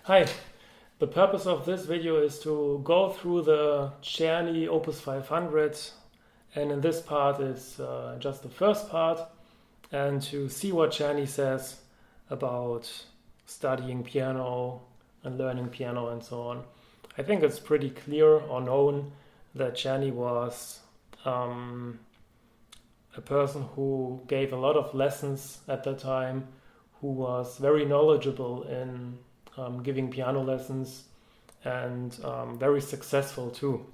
Hi, the purpose of this video is to go through the Czerny Opus 500, and in this part is just the first part, and to see what Czerny says about studying piano and learning piano and so on. I think it's pretty clear or known that Czerny was a person who gave a lot of lessons at that time, who was very knowledgeable in giving piano lessons and very successful too.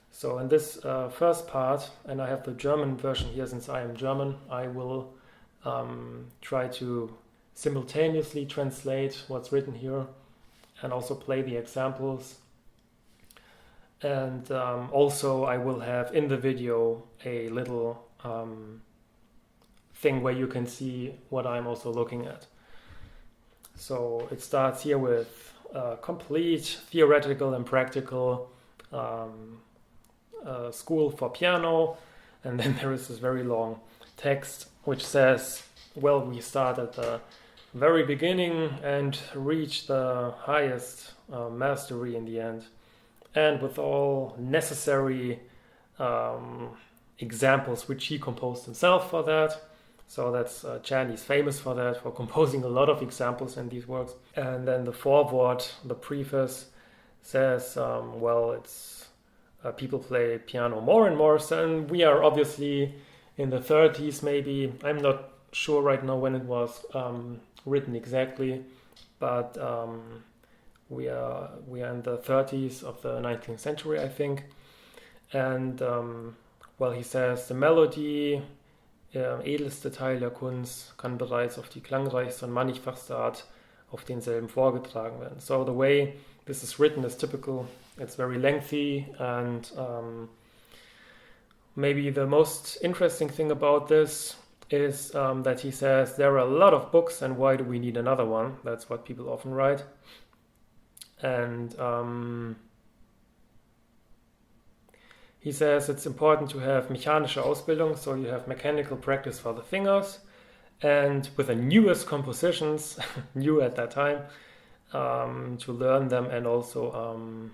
So in this first part, and I have the German version here since I am German, I will try to simultaneously translate what's written here and also play the examples. And also I will have in the video a little thing where you can see what I'm also looking at. So it starts here with complete theoretical and practical school for piano, and then there is this very long text which says, well, we start at the very beginning and reach the highest mastery in the end, and with all necessary examples which he composed himself for that. So that's Czerny's famous for that, for composing a lot of examples in these works. And then the foreword, the preface, says, well, it's people play piano more and more, and we are obviously in the 30s maybe. I'm not sure right now when it was written exactly, but we are in the 30s of the 19th century, I think. And well, he says the melody, edelste Teil der Kunst, kann bereits auf die klangreichste und mannigfachste Art auf denselben vorgetragen werden. So the way this is written is typical. It's very lengthy, and maybe the most interesting thing about this is that he says there are a lot of books, and why do we need another one? That's what people often write. And he says it's important to have mechanische Ausbildung, so you have mechanical practice for the fingers, and with the newest compositions, new at that time, to learn them, and also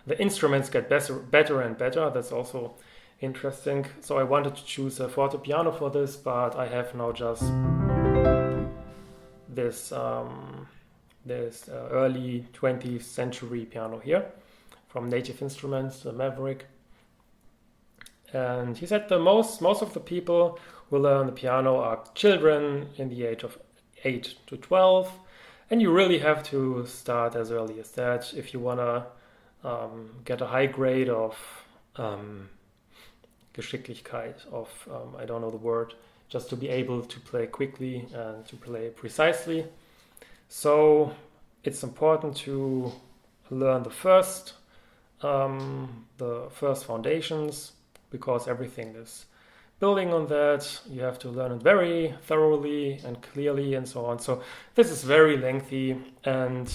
the instruments get better and better. That's also interesting. So I wanted to choose a fortepiano for this, but I have now just this early 20th century piano here from Native Instruments, the Maverick. And he said the most of the people who learn the piano are children in the age of 8 to 12, and you really have to start as early as that if you want to get a high grade of Geschicklichkeit, of I don't know the word, just to be able to play quickly and to play precisely. So it's important to learn the first foundations, because everything is building on that. You have to learn it very thoroughly and clearly and so on. So this is very lengthy, and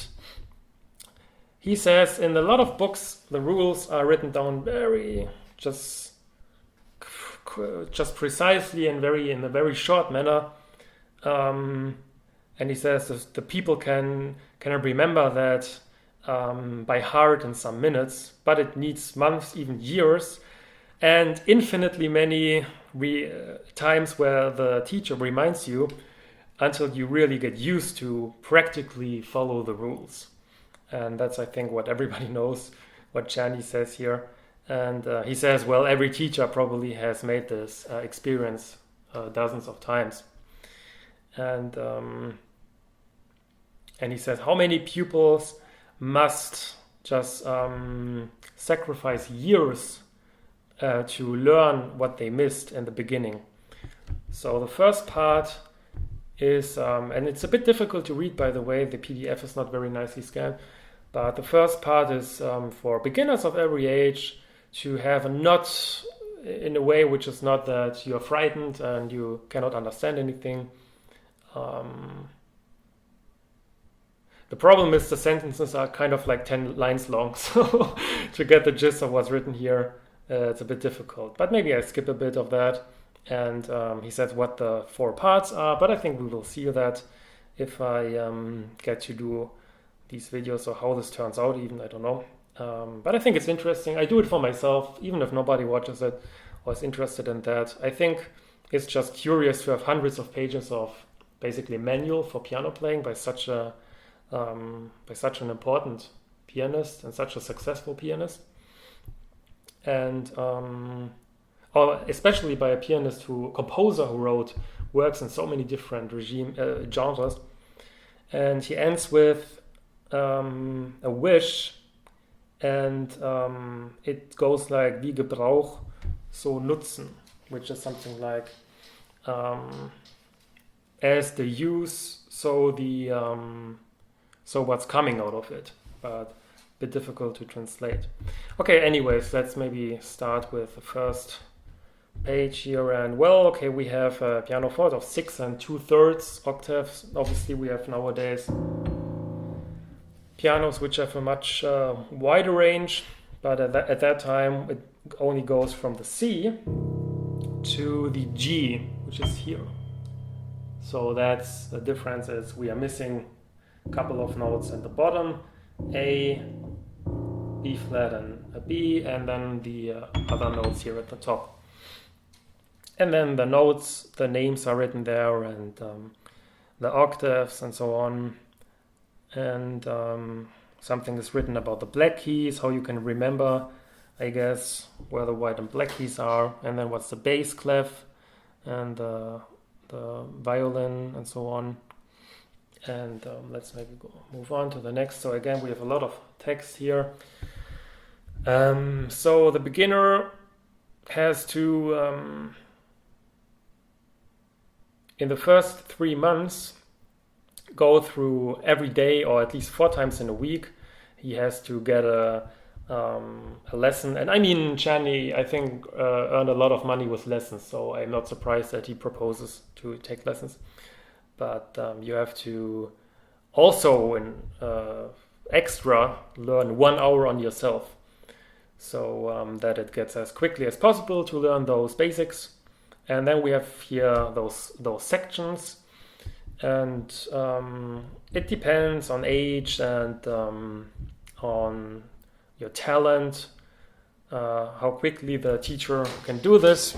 he says in a lot of books the rules are written down very just precisely and in a very short manner, and he says the people can remember that by heart in some minutes, but it needs months, even years, and infinitely many times where the teacher reminds you until you really get used to practically follow the rules. And that's, I think, what everybody knows, what Czerny says here. And he says, well, every teacher probably has made this experience dozens of times. And he says, how many pupils must just sacrifice years to learn what they missed in the beginning. So the first part is, and it's a bit difficult to read, by the way, the PDF is not very nicely scanned, but the first part is for beginners of every age, to have a knot in a way which is not that you're frightened and you cannot understand anything. The problem is the sentences are kind of like 10 lines long, so to get the gist of what's written here, it's a bit difficult. But maybe I skip a bit of that, and he says what the 4 parts are, but I think we will see that if I get to do these videos, or how this turns out even, I don't know. But I think it's interesting. I do it for myself, even if nobody watches it or is interested in that. I think it's just curious to have hundreds of pages of basically manual for piano playing by such an important pianist and such a successful pianist, and or especially by a composer who wrote works in so many different genres. And he ends with a wish, and it goes like wie Gebrauch, so Nutzen, which is something like as the use, so the so what's coming out of it, but a bit difficult to translate. Okay, anyways, let's maybe start with the first page here. And well, okay, we have a pianoforte of 6 2/3 octaves. Obviously, we have nowadays pianos which have a much wider range, but at that time it only goes from the C to the G, which is here. So that's the difference, is we are missing a couple of notes at the bottom, A, B flat and a B, and then the other notes here at the top. And then the notes, the names are written there, and the octaves and so on. And something is written about the black keys, how you can remember, I guess, where the white and black keys are, and then what's the bass clef and the violin and so on. And let's maybe move on to the next. So again, we have a lot of text here. So the beginner has to, in the first 3 months, go through every day, or at least 4 times in a week. He has to get a lesson. And I mean, Czerny, I think, earned a lot of money with lessons, so I'm not surprised that he proposes to take lessons. But you have to also, in extra, learn 1 hour on yourself, so that it gets as quickly as possible to learn those basics. And then we have here those sections, and it depends on age and on your talent, how quickly the teacher can do this.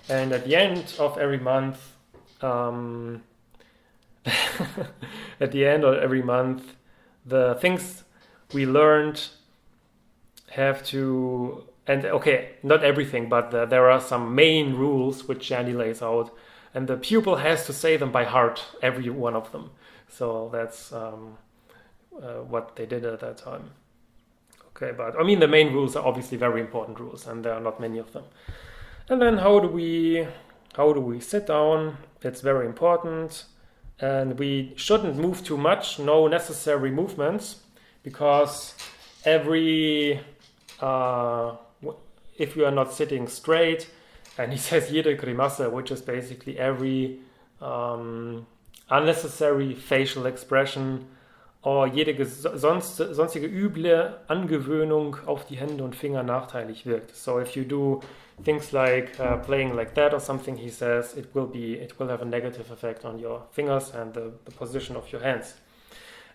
And at the end of every month, the things we learned have to, and okay, not everything, but there are some main rules which Czerny lays out, and the pupil has to say them by heart, every one of them. So that's what they did at that time. Okay, but I mean, the main rules are obviously very important rules, and there are not many of them. And then how do we sit down? It's very important. And we shouldn't move too much, no necessary movements, because if you are not sitting straight, and he says jede Grimasse, which is basically every unnecessary facial expression, or jede sonstige üble Angewöhnung auf die Hände und Finger nachteilig wirkt. So if you do things like playing like that or something, he says it will have a negative effect on your fingers and the position of your hands.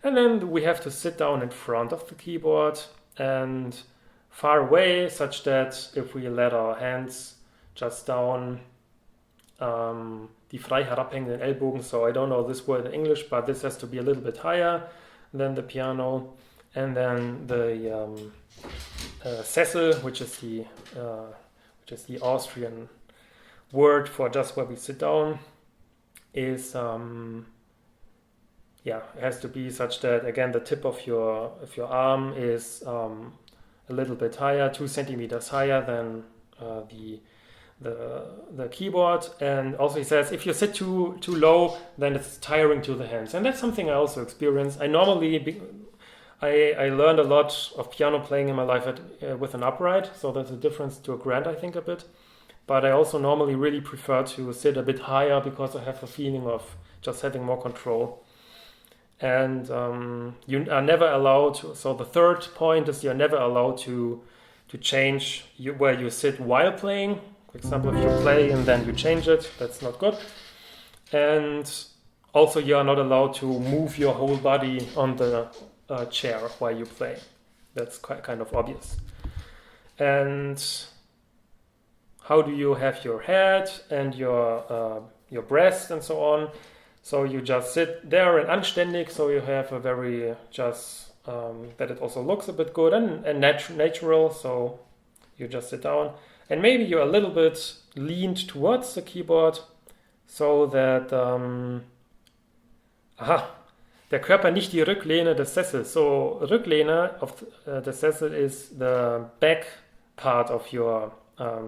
And then we have to sit down in front of the keyboard and far away, such that if we let our hands just down, die frei herabhängenden Ellbogen, so I don't know this word in English, but this has to be a little bit higher than the piano. And then the Sessel, which is the Austrian word for just where we sit down, is it has to be such that, again, the tip of your arm is a little bit higher, 2 centimeters higher than the keyboard. And also he says if you sit too low, then it's tiring to the hands, and that's something I also experience. I learned a lot of piano playing in my life with an upright, so there's a difference to a grand, I think, a bit. But I also normally really prefer to sit a bit higher, because I have a feeling of just having more control. And you are never allowed to, so the third point is you're never allowed to change where you sit while playing. For example, if you play and then you change it, that's not good. And also you are not allowed to move your whole body on the chair while you play. That's kind of obvious. And how do you have your head and your breast and so on? So you just sit there and anständig, so you have a very just that it also looks a bit good and natural. So you just sit down, and maybe you're a little bit leaned towards the keyboard, so that der Körper nicht die Rücklehne des Sessels. So Rücklehne of the Sessel is the back part of your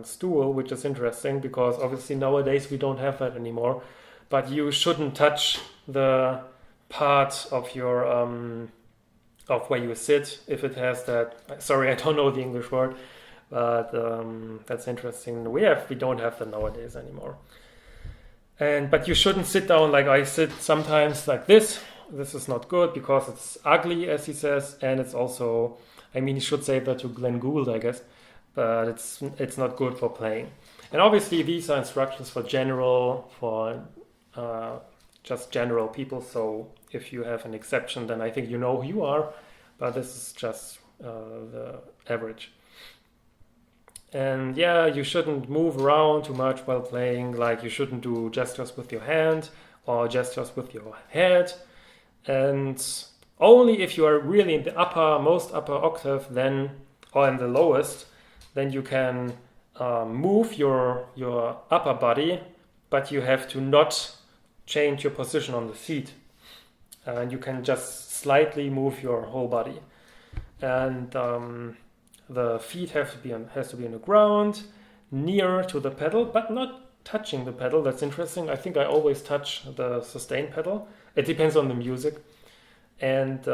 stool, which is interesting because obviously nowadays we don't have that anymore. But you shouldn't touch the part of your of where you sit if it has that. Sorry, I don't know the English word, but that's interesting. We don't have that nowadays anymore. But you shouldn't sit down like I sit sometimes like this. This is not good because it's ugly, as he says, and it's also, I mean, he should say that to Glenn Gould, I guess, but it's not good for playing. And obviously these are instructions for just general people. So if you have an exception, then I think you know who you are, but this is just the average. And yeah, you shouldn't move around too much while playing. Like you shouldn't do gestures with your hand or gestures with your head. And only if you are really in the most upper octave, then, or in the lowest, then you can move your upper body, but you have to not change your position on the seat. And you can just slightly move your whole body. And the feet has to be on the ground, near to the pedal, but not touching the pedal. That's interesting. I think I always touch the sustain pedal. It depends on the music. And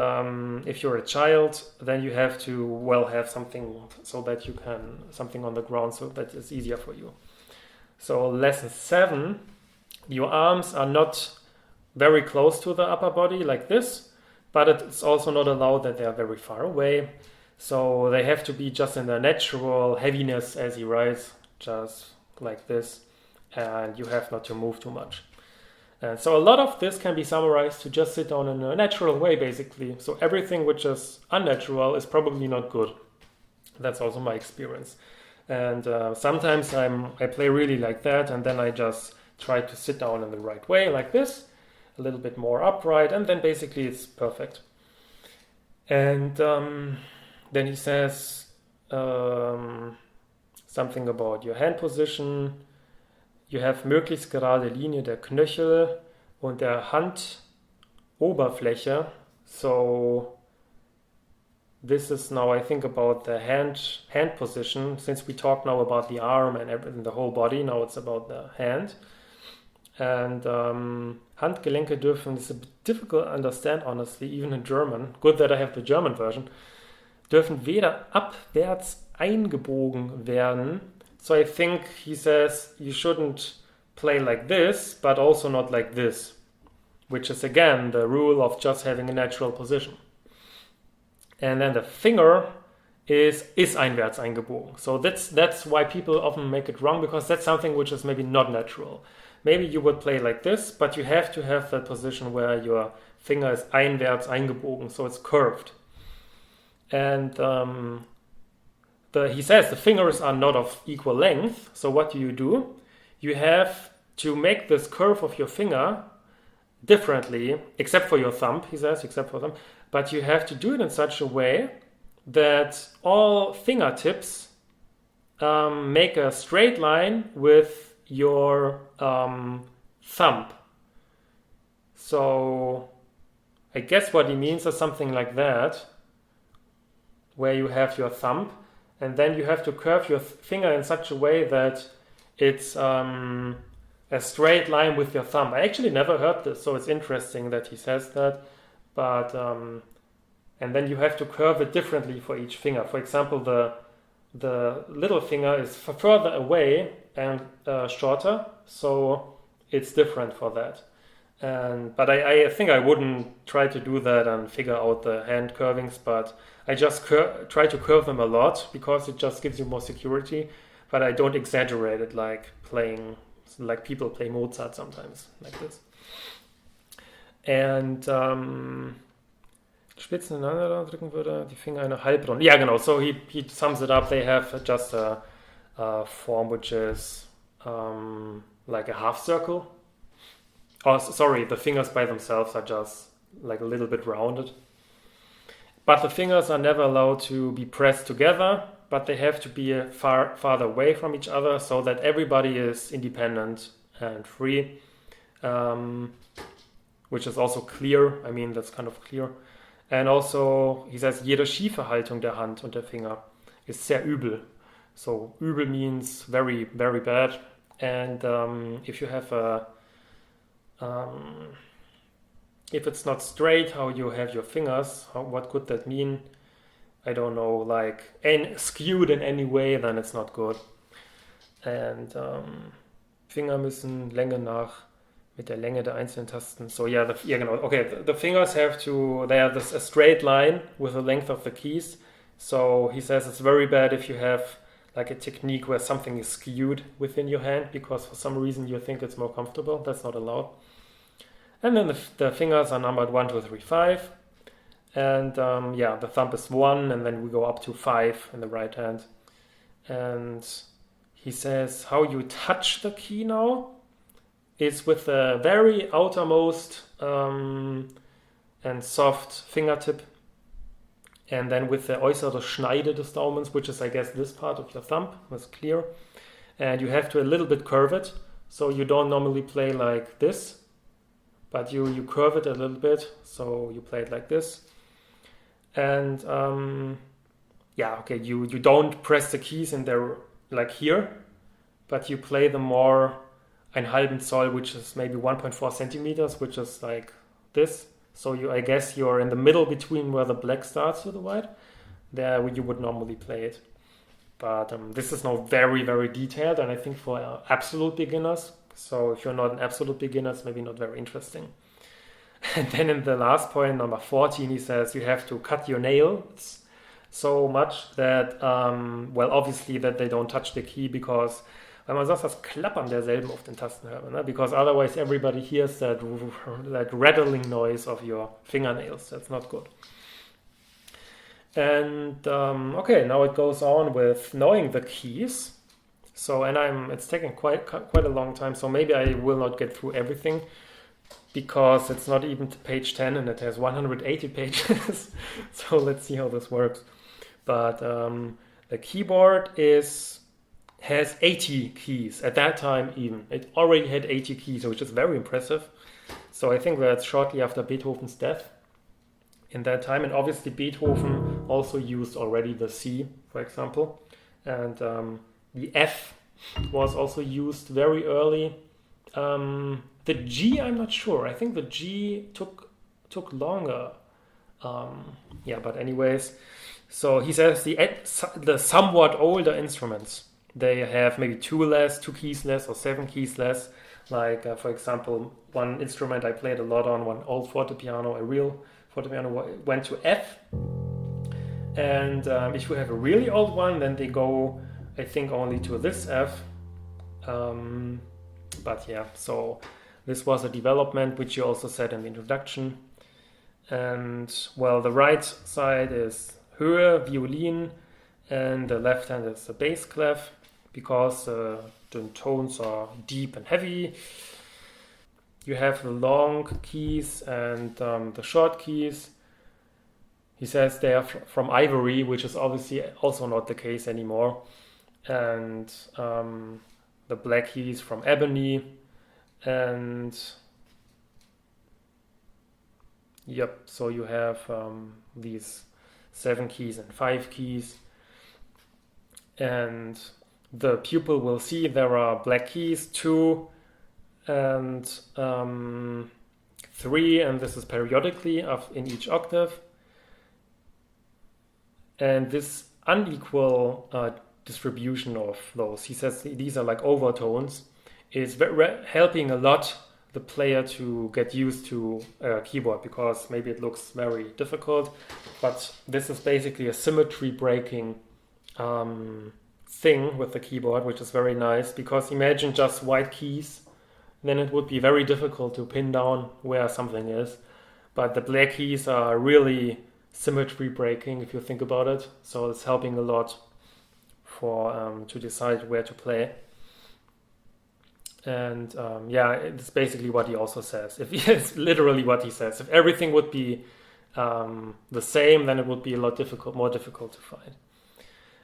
if you're a child, then you have to have something so that you can something on the ground so that it's easier for you. So lesson 7, your arms are not very close to the upper body like this, but it's also not allowed that they are very far away. So they have to be just in their natural heaviness, as he writes, just like this, and you have not to move too much. And so a lot of this can be summarized to just sit down in a natural way, basically. So everything which is unnatural is probably not good. That's also my experience. And sometimes I play really like that, and then I just try to sit down in the right way, like this, a little bit more upright, and then basically it's perfect. And then he says something about your hand position. You have möglichst gerade Linie der Knöchel und der Handoberfläche. So this is now, I think, about the hand position. Since we talked now about the arm and everything, the whole body, now it's about the hand. And Handgelenke dürfen, it's a bit difficult to understand, honestly, even in German. Good that I have the German version. Dürfen weder abwärts eingebogen werden. So I think he says you shouldn't play like this, but also not like this, which is again the rule of just having a natural position. And then the finger is einwärts eingebogen. So that's why people often make it wrong, because that's something which is maybe not natural. Maybe you would play like this, but you have to have that position where your finger is einwärts eingebogen, so it's curved. And he says the fingers are not of equal length. So what do? You have to make this curve of your finger differently, except for your thumb, he says, except for thumb. But you have to do it in such a way that all fingertips make a straight line with your thumb. So I guess what he means is something like that, where you have your thumb, and then you have to curve your finger in such a way that it's a straight line with your thumb. I actually never heard this, so it's interesting that he says that. But and then you have to curve it differently for each finger. For example, the little finger is further away and shorter, so it's different for that. But I think I wouldn't try to do that and figure out the hand curvings, but I just try to curve them a lot because it just gives you more security. But I don't exaggerate it like people play Mozart sometimes, like this. and Spitzen ineinander drücken würde, die Finger eine Halbrunde. Yeah, genau. So he sums it up. They have just a form which is like a half circle. Oh, sorry, the fingers by themselves are just like a little bit rounded. But the fingers are never allowed to be pressed together, but they have to be farther away from each other so that everybody is independent and free, which is also clear. I mean, that's kind of clear. And also, he says, jede schiefe Haltung der Hand und der Finger ist sehr übel. So, übel means very, very bad. And if you have if it's not straight how you have your fingers, what could that mean? I don't know, like skewed in any way, then it's not good. And Finger müssen Länge nach mit der Länge der einzelnen Tasten. So yeah, genau. Okay, the fingers have to, they are a straight line with the length of the keys. So he says it's very bad if you have like a technique where something is skewed within your hand because for some reason you think it's more comfortable. That's not allowed. And then the fingers are numbered 1, 2, 3, 5. And yeah, the thumb is 1, and then we go up to 5 in the right hand. And he says how you touch the key now is with the very outermost and soft fingertip, and then with the äußere Schneide des Daumens, which is, I guess, this part of your thumb. That's clear. And you have to a little bit curve it, so you don't normally play like this, but you curve it a little bit, so you play it like this. And yeah, okay, you don't press the keys in there like here, but you play them more ein halben Zoll, which is maybe 1.4 centimeters, which is like this. So I guess you're in the middle between where the black starts with the white. There you would normally play it. But this is now very, very detailed, and I think for absolute beginners. So if you're not an absolute beginner, it's maybe not very interesting. And then in the last point, number 14, he says you have to cut your nails so much that, well, obviously that they don't touch the key, because weil man sonst das Klappern derselben auf den Tasten hört, ne? Because otherwise everybody hears that rattling noise of your fingernails. That's not good. And okay, now it goes on with knowing the keys. So, and it's taking quite a long time, so maybe I will not get through everything, because it's not even to page 10 and it has 180 pages. So let's see how this works. But the keyboard has 80 keys at that time. Even it already had 80 keys, which is very impressive. So I think that's shortly after Beethoven's death in that time. And obviously Beethoven also used already the C, for example, and the F was also used very early. The G, I'm not sure. I think the G took longer. Yeah, but anyways, so he says the somewhat older instruments, they have maybe 2 keys less, or 7 keys less. Like, for example, one instrument I played a lot on, one old fortepiano, a real fortepiano, went to F. And if you have a really old one, then they go, I think, only to this F. But yeah, so this was a development which you also said in the introduction. And, well, the right side is Höhe, violin, and the left hand is the bass clef, because the tones are deep and heavy. You have the long keys and the short keys. He says they are from ivory, which is obviously also not the case anymore. And the black keys from ebony. And yep, so you have these 7 keys and 5 keys. And the pupil will see there are black keys, 2 and 3, and this is periodically in each octave. And this unequal distribution of those, he says these are like overtones, is helping a lot the player to get used to a keyboard, because maybe it looks very difficult, but this is basically a symmetry breaking thing with the keyboard, which is very nice, because imagine just white keys, then it would be very difficult to pin down where something is. but the black keys are really symmetry breaking if you think about it. So it's helping a lot for to decide where to play. And it's basically what he also says. It's literally what he says. If everything would be the same, then it would be a lot more difficult to find.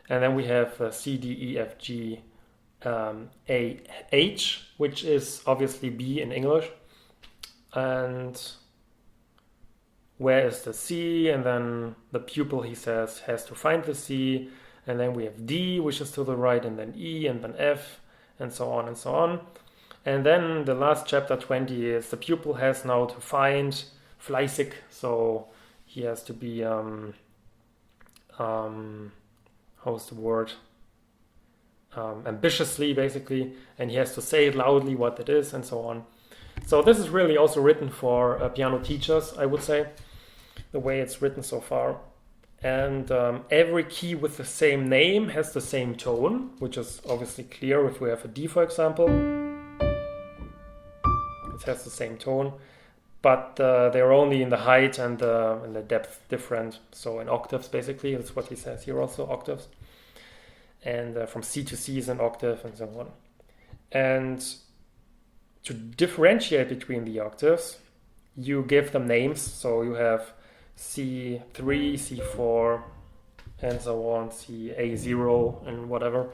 And then we have C, D, E, F, G, A, H, which is obviously B in English. And where is the C? And then the pupil, he says, has to find the C. And then we have D, which is to the right, and then E, and then F, and so on and so on. And then the last chapter 20 is the pupil has now to find fleißig, so he has to be how's the word? Ambitiously, basically, and he has to say it loudly what it is, and so on. So this is really also written for piano teachers, I would say, the way it's written so far. And every key with the same name has the same tone, which is obviously clear if we have a D, for example. It has the same tone, but they're only in the height and the depth different. So in octaves, basically, that's what he says here also, octaves. And from C to C is an octave, and so on. And to differentiate between the octaves, you give them names. So you have C3, C4, and so on, A0, and whatever.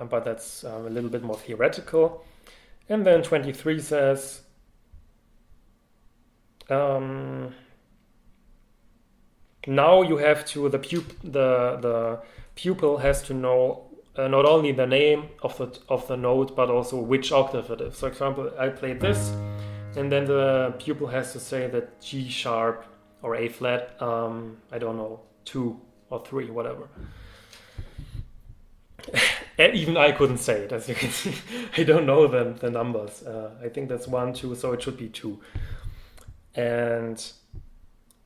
But that's a little bit more theoretical. And then 23 says, now you have to, the pupil has to know not only the name of the note, but also which octave it is. For example, I played this, and then the pupil has to say that G sharp or A flat, I don't know, 2 or 3, whatever. And even I couldn't say it, as you can see. I don't know the numbers. I think that's 1, 2, so it should be 2. And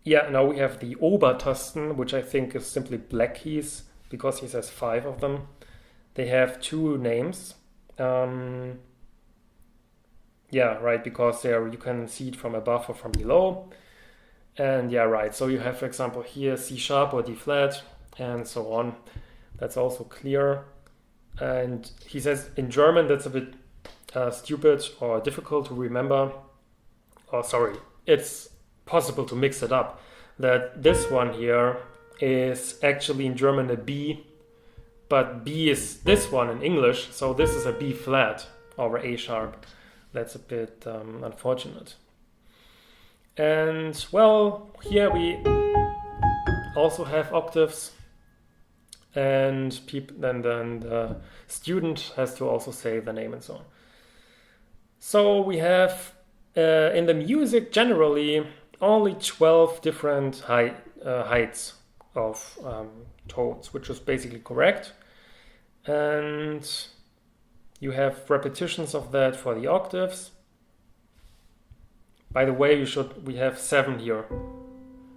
yeah, now we have the Obertasten, which I think is simply black keys, because he says 5 of them. They have 2 names. Yeah, right, because there you can see it from above or from below. And yeah, right, so you have, for example, here C sharp or D flat, and so on. That's also clear. And he says in German that's a bit stupid or difficult to remember. Oh, sorry, it's possible to mix it up. That this one here is actually in German a B, but B is this one in English, so this is a B flat or A sharp. That's a bit unfortunate. And well, here we also have octaves. And then the student has to also say the name and so on. So we have in the music generally only 12 different heights of tones, which is basically correct. And you have repetitions of that for the octaves. By the way, we have 7 here,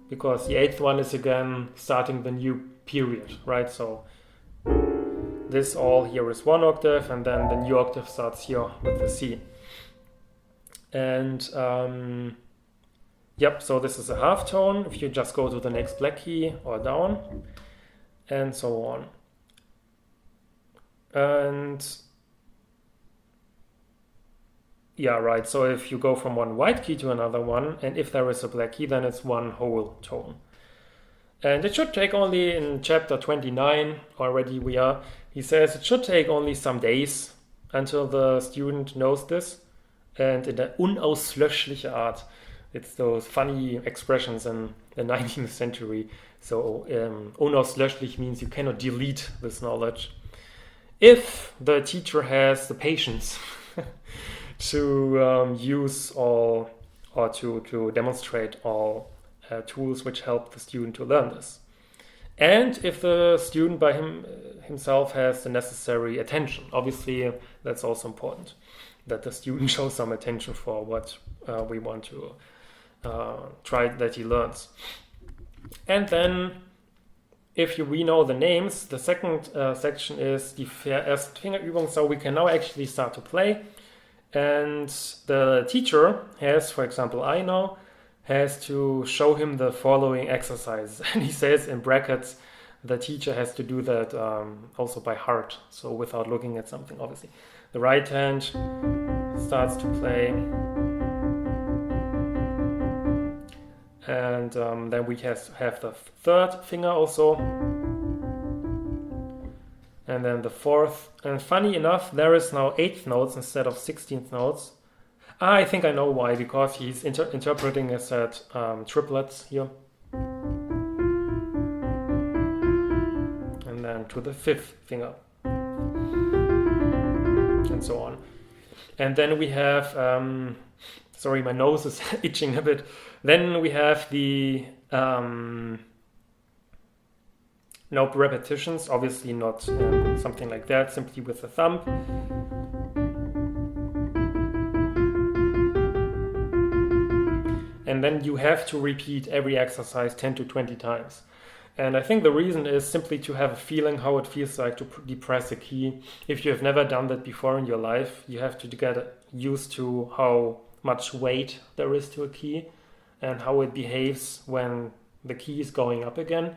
because the 8th one is again starting the new period, right? So this all here is 1 octave, and then the new octave starts here with the C. And yep, so this is a half tone if you just go to the next black key or down, and so on. And yeah, right, so if you go from one white key to another one, and if there is a black key, then it's 1 whole tone. And it should take only, in chapter 29 already we are, he says it should take only some days until the student knows this. And in the unauslöschliche Art, it's those funny expressions in the 19th century. So unauslöschlich means you cannot delete this knowledge. If the teacher has the patience to use all, or to demonstrate all tools which help the student to learn this. And if the student by himself has the necessary attention. Obviously, that's also important, that the student shows some attention for what we want to try that he learns. And then, if we know the names, the second section is die Erstfingerübung, so we can now actually start to play. And the teacher has, for example, I now, has to show him the following exercise. And he says in brackets, the teacher has to do that also by heart, so without looking at something, obviously. The right hand starts to play. And then we have the third finger also. And then the fourth. And funny enough, there is now 8th notes instead of 16th notes. I think I know why, because he's interpreting as that triplets here. And then to the 5th finger. And so on. And then we have, sorry, my nose is itching a bit. Then we have the note repetitions, obviously not something like that, simply with the thumb. And then you have to repeat every exercise 10 to 20 times. And I think the reason is simply to have a feeling how it feels like to depress a key. If you have never done that before in your life, you have to get used to how much weight there is to a key and how it behaves when the key is going up again.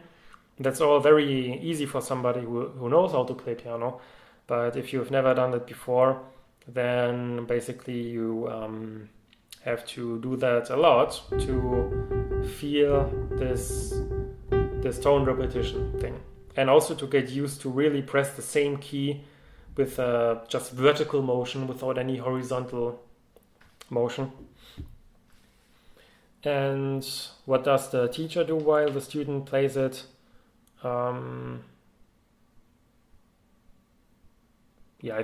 That's all very easy for somebody who knows how to play piano. But if you've never done it before, then basically you have to do that a lot to feel this tone repetition thing. And also to get used to really press the same key with just vertical motion without any horizontal motion. And what does the teacher do while the student plays it? I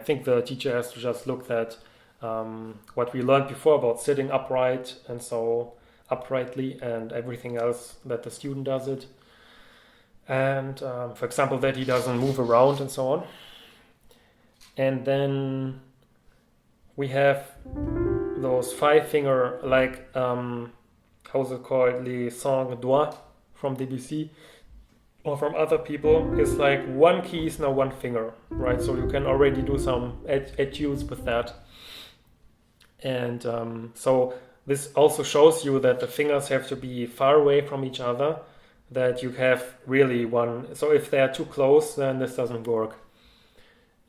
think the teacher has to just look at what we learned before about sitting upright and so uprightly and everything else that the student does it. And for example, that he doesn't move around and so on. And then we have those 5 finger, like, how's it called, les cinq doigts from Debussy or from other people. It's like one key is now one finger, right? So you can already do some etudes with that. And so this also shows you that the fingers have to be far away from each other, that you have really one. So if they are too close, then this doesn't work.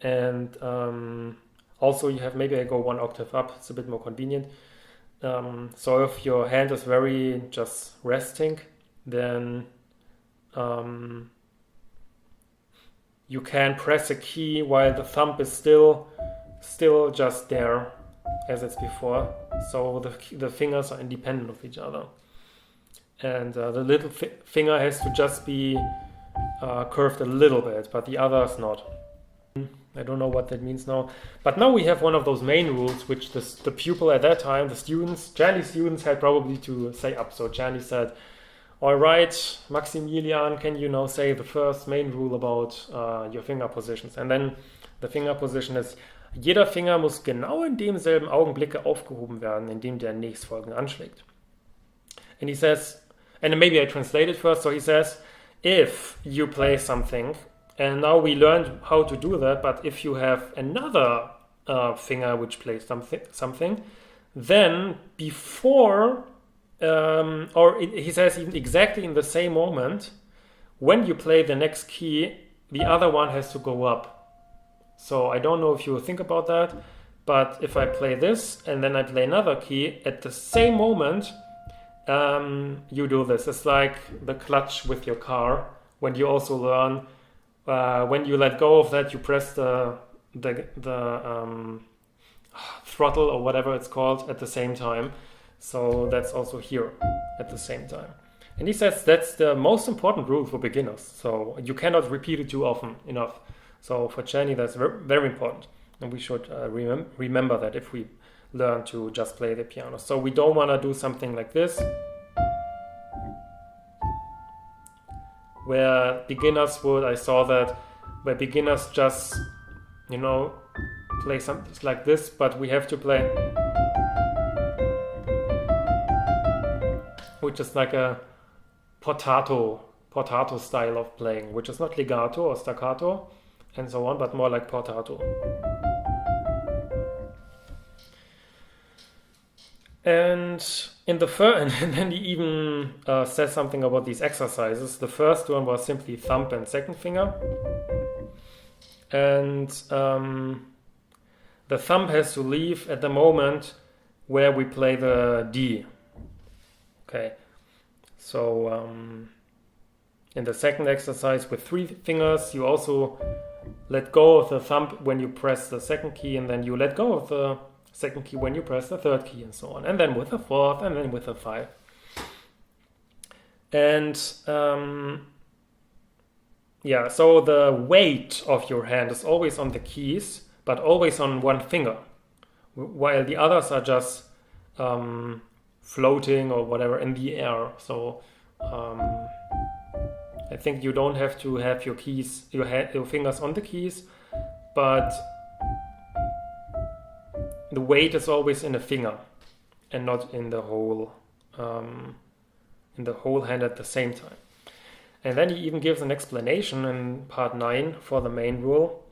And also you have, maybe I go 1 octave up, it's a bit more convenient. So if your hand is very just resting, then you can press a key while the thumb is still just there as it's before. So the fingers are independent of each other. And the little finger has to just be curved a little bit, but the others not. I don't know what that means now. But now we have one of those main rules, which the pupil at that time, the students, Czerny students, had probably to say up. So Czerny said, all right, Maximilian, can you now say the first main rule about your finger positions? And then the finger position is, jeder Finger muss genau in demselben Augenblicke aufgehoben werden, in dem der nächstfolgende anschlägt. And he says, and maybe I translate it first. So he says, if you play something, and now we learned how to do that, but if you have another finger which plays something, then before, he says even exactly in the same moment, when you play the next key, the other one has to go up. So I don't know if you think about that, but if I play this and then I play another key, at the same moment, you do this. It's like the clutch with your car, when you also learn, when you let go of that, you press the throttle or whatever it's called at the same time. So that's also here at the same time. And he says that's the most important rule for beginners. So you cannot repeat it too often enough. So for Czerny, that's very, very important. And we should remember that if we learn to just play the piano. So we don't want to do something like this, where beginners would, I saw that, where beginners just, play something like this, but we have to play, which is like a portato style of playing, which is not legato or staccato and so on, but more like portato. And in the first, and then he even says something about these exercises. The first one was simply thumb and second finger. And the thumb has to leave at the moment where we play the D. Okay, so in the second exercise with 3 fingers, you also let go of the thumb when you press the second key, and then you let go of the second key when you press the third key, and so on. And then with the fourth, and then with the 5. And yeah, so the weight of your hand is always on the keys, but always on one finger, while the others are just floating or whatever in the air. So I think you don't have to have your keys, your fingers on the keys, but the weight is always in a finger and not in the whole hand at the same time. And then he even gives an explanation in part 9 for the main rule.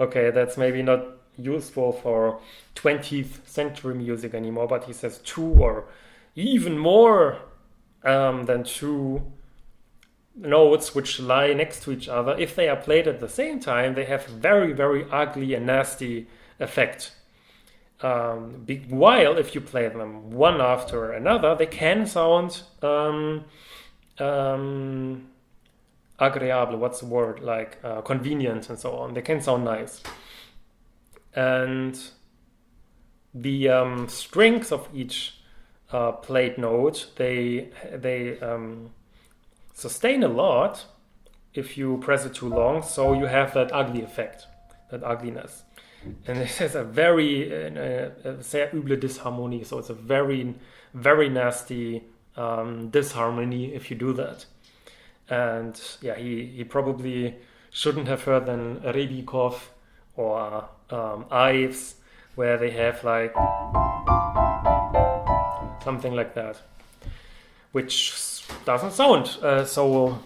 Okay, that's maybe not useful for 20th century music anymore, but he says 2 or even more than 2 notes which lie next to each other, if they are played at the same time, they have a very, very ugly and nasty effect. While if you play them one after another, they can sound agreeable, what's the word, like convenient and so on. They can sound nice. And the strings of each played note, they sustain a lot if you press it too long, so you have that ugly effect, that ugliness. And it has a very sehr üble Disharmonie, so it's a very, very nasty disharmony if you do that. And yeah, he probably shouldn't have heard then Rebikov or Ives, where they have like something like that, which doesn't sound so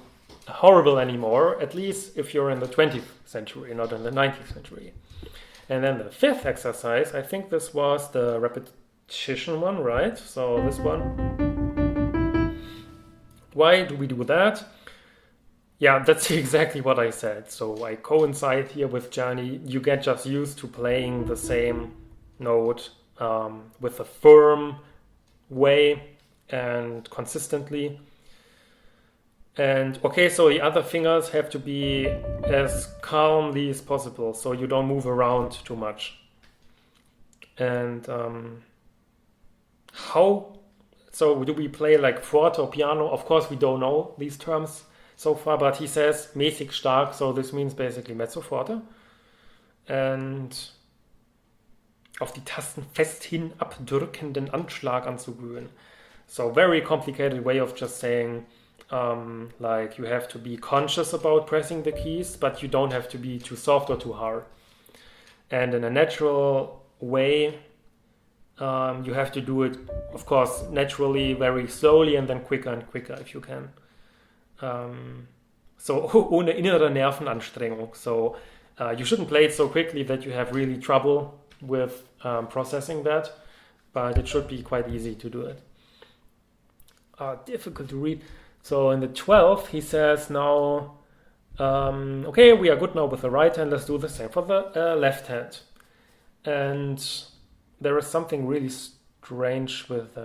horrible anymore, at least if you're in the 20th century, not in the 19th century. And then the 5th exercise, I think this was the repetition one, right? So this one. Why do we do that? Yeah, that's exactly what I said. So I coincide here with Czerny. You get just used to playing the same note with a firm way and consistently. And okay, so the other fingers have to be as calmly as possible, so you don't move around too much. And how so do we play like forte or piano? Of course, we don't know these terms so far, but he says mäßig stark, so this means basically mezzo forte. And auf die Tasten fest hin abdrückenden Anschlag anzugewöhnen. So very complicated way of just saying like you have to be conscious about pressing the keys, but you don't have to be too soft or too hard. And in a natural way, you have to do it, of course, naturally, very slowly, and then quicker and quicker if you can. So ohne innere Nervenanstrengung. So you shouldn't play it so quickly that you have really trouble with processing that, but it should be quite easy to do it. Difficult to read. So in the 12th, he says now, okay, we are good now with the right hand. Let's do the same for the left hand. And there is something really strange with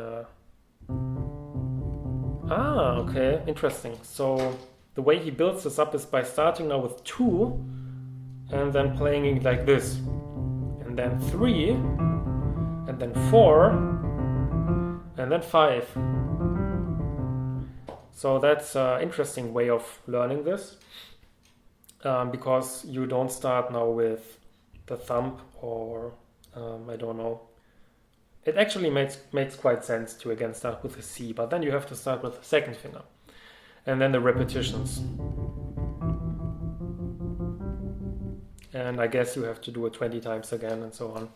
okay, interesting. So the way he builds this up is by starting now with 2 and then playing it like this. And then 3 and then 4 and then 5. So that's an interesting way of learning this, because you don't start now with the thumb or I don't know. It actually makes quite sense to again start with a C, but then you have to start with the second finger. And then the repetitions. And I guess you have to do it 20 times again and so on.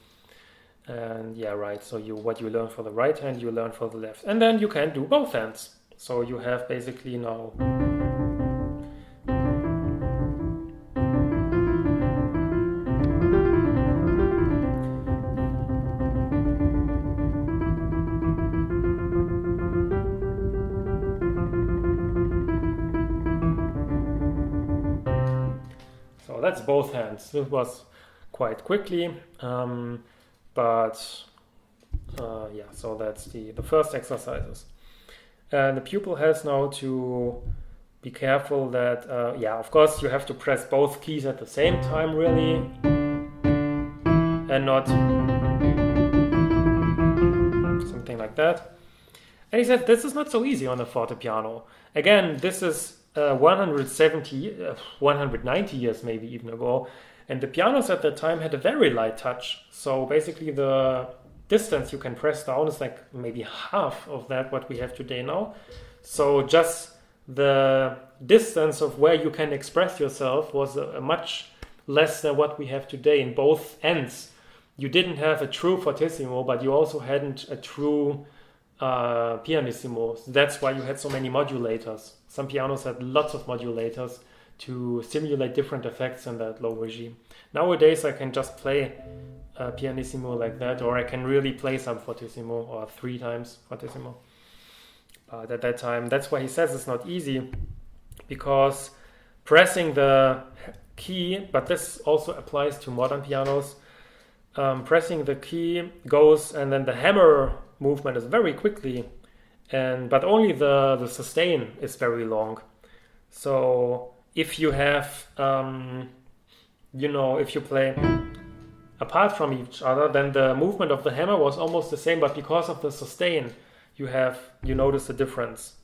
And yeah, right, so what you learn for the right hand, you learn for the left. And then you can do both hands. So you have basically now that's both hands. This was quite quickly, but yeah, so that's the first exercises. And the pupil has now to be careful that, yeah, of course you have to press both keys at the same time, really, and not something like that. And he said this is not so easy on the forte piano. Again, this is 190 years maybe even ago, and the pianos at that time had a very light touch. So basically the distance you can press down is like maybe half of that what we have today now. So just the distance of where you can express yourself was a much less than what we have today in both ends. You didn't have a true fortissimo, but you also hadn't a true pianissimo. That's why you had so many modulators. Some pianos had lots of modulators to simulate different effects in that low regime. Nowadays I can just play pianissimo like that, or I can really play some fortissimo or 3 times fortissimo. But at that time, that's why he says it's not easy, because pressing the key, but this also applies to modern pianos, pressing the key goes, and then the hammer movement is very quickly, but only the sustain is very long. So if you have, if you play apart from each other, then the movement of the hammer was almost the same, but because of the sustain, you notice the difference,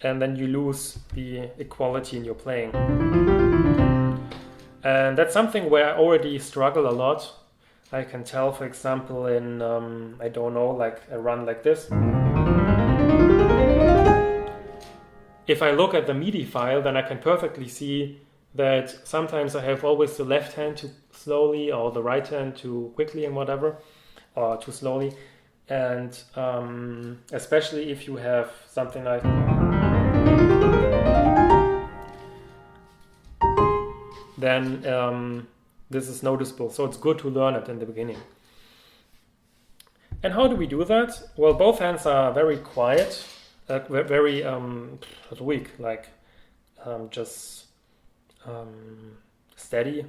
and then you lose the equality in your playing. And that's something where I already struggle a lot. I can tell, for example, in I don't know, like a run like this. If I look at the MIDI file, then I can perfectly see that sometimes I have always the left hand too slowly or the right hand too quickly and whatever, or too slowly. And especially if you have something like then this is noticeable. So it's good to learn it in the beginning. And how do we do that? Well, both hands are very quiet, very weak, like just steady,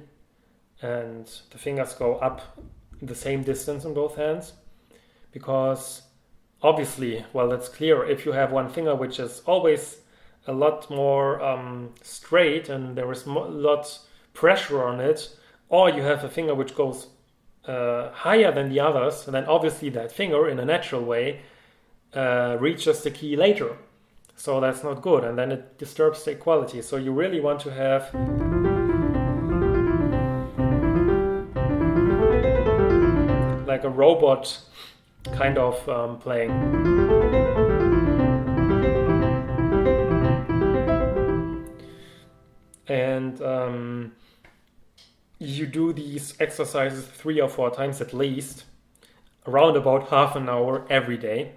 and the fingers go up the same distance in both hands. Because obviously, well, that's clear. If you have one finger which is always a lot more straight and there is a lot pressure on it, or you have a finger which goes higher than the others, then obviously that finger, in a natural way, reaches the key later. So that's not good, and then it disturbs the equality. So you really want to have like a robot kind of playing. And you do these exercises 3 or 4 times at least, around about half an hour every day.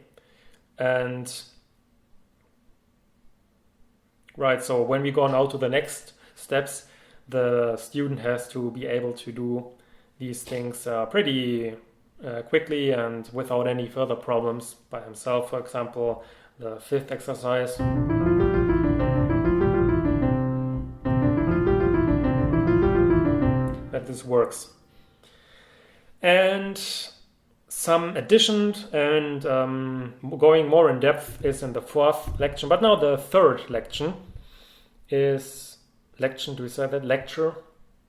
And right, so when we go now to the next steps, the student has to be able to do these things pretty quickly and without any further problems by himself. For example, the 5th exercise. That this works. And some addition and going more in depth is in the 4th lection. But now the 3rd lection is lection, do we say that? Lecture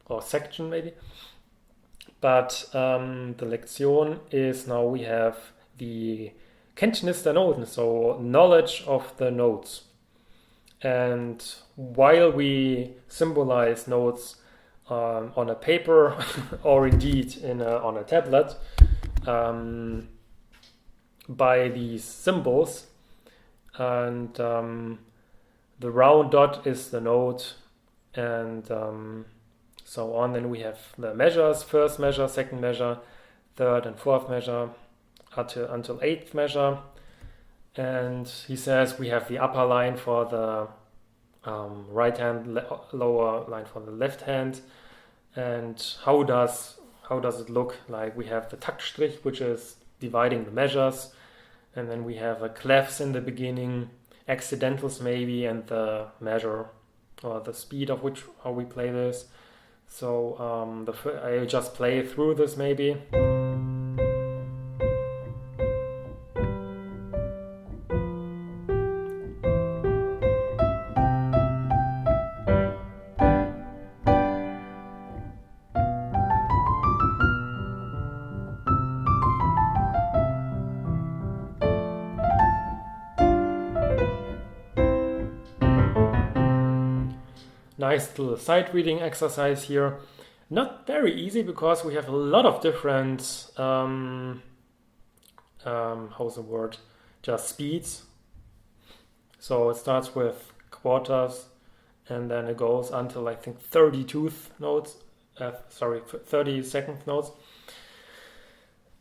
or section maybe? But the Lektion is now we have the Kenntnis der Noten, so knowledge of the notes. And while we symbolize notes on a paper or indeed on a tablet by these symbols, and the round dot is the note, and so on. Then we have the measures, 1st measure, 2nd measure, 3rd and 4th measure, until 8th measure. And he says we have the upper line for the right hand, lower line for the left hand. And how does it look like? We have the Taktstrich, which is dividing the measures, and then we have a clefs in the beginning, accidentals maybe, and the measure or the speed of how we play this. So I'll just play through this maybe. Nice little sight reading exercise here. Not very easy because we have a lot of different how's the word? Just speeds. So it starts with quarters and then it goes until I think 32th notes. 32nd notes.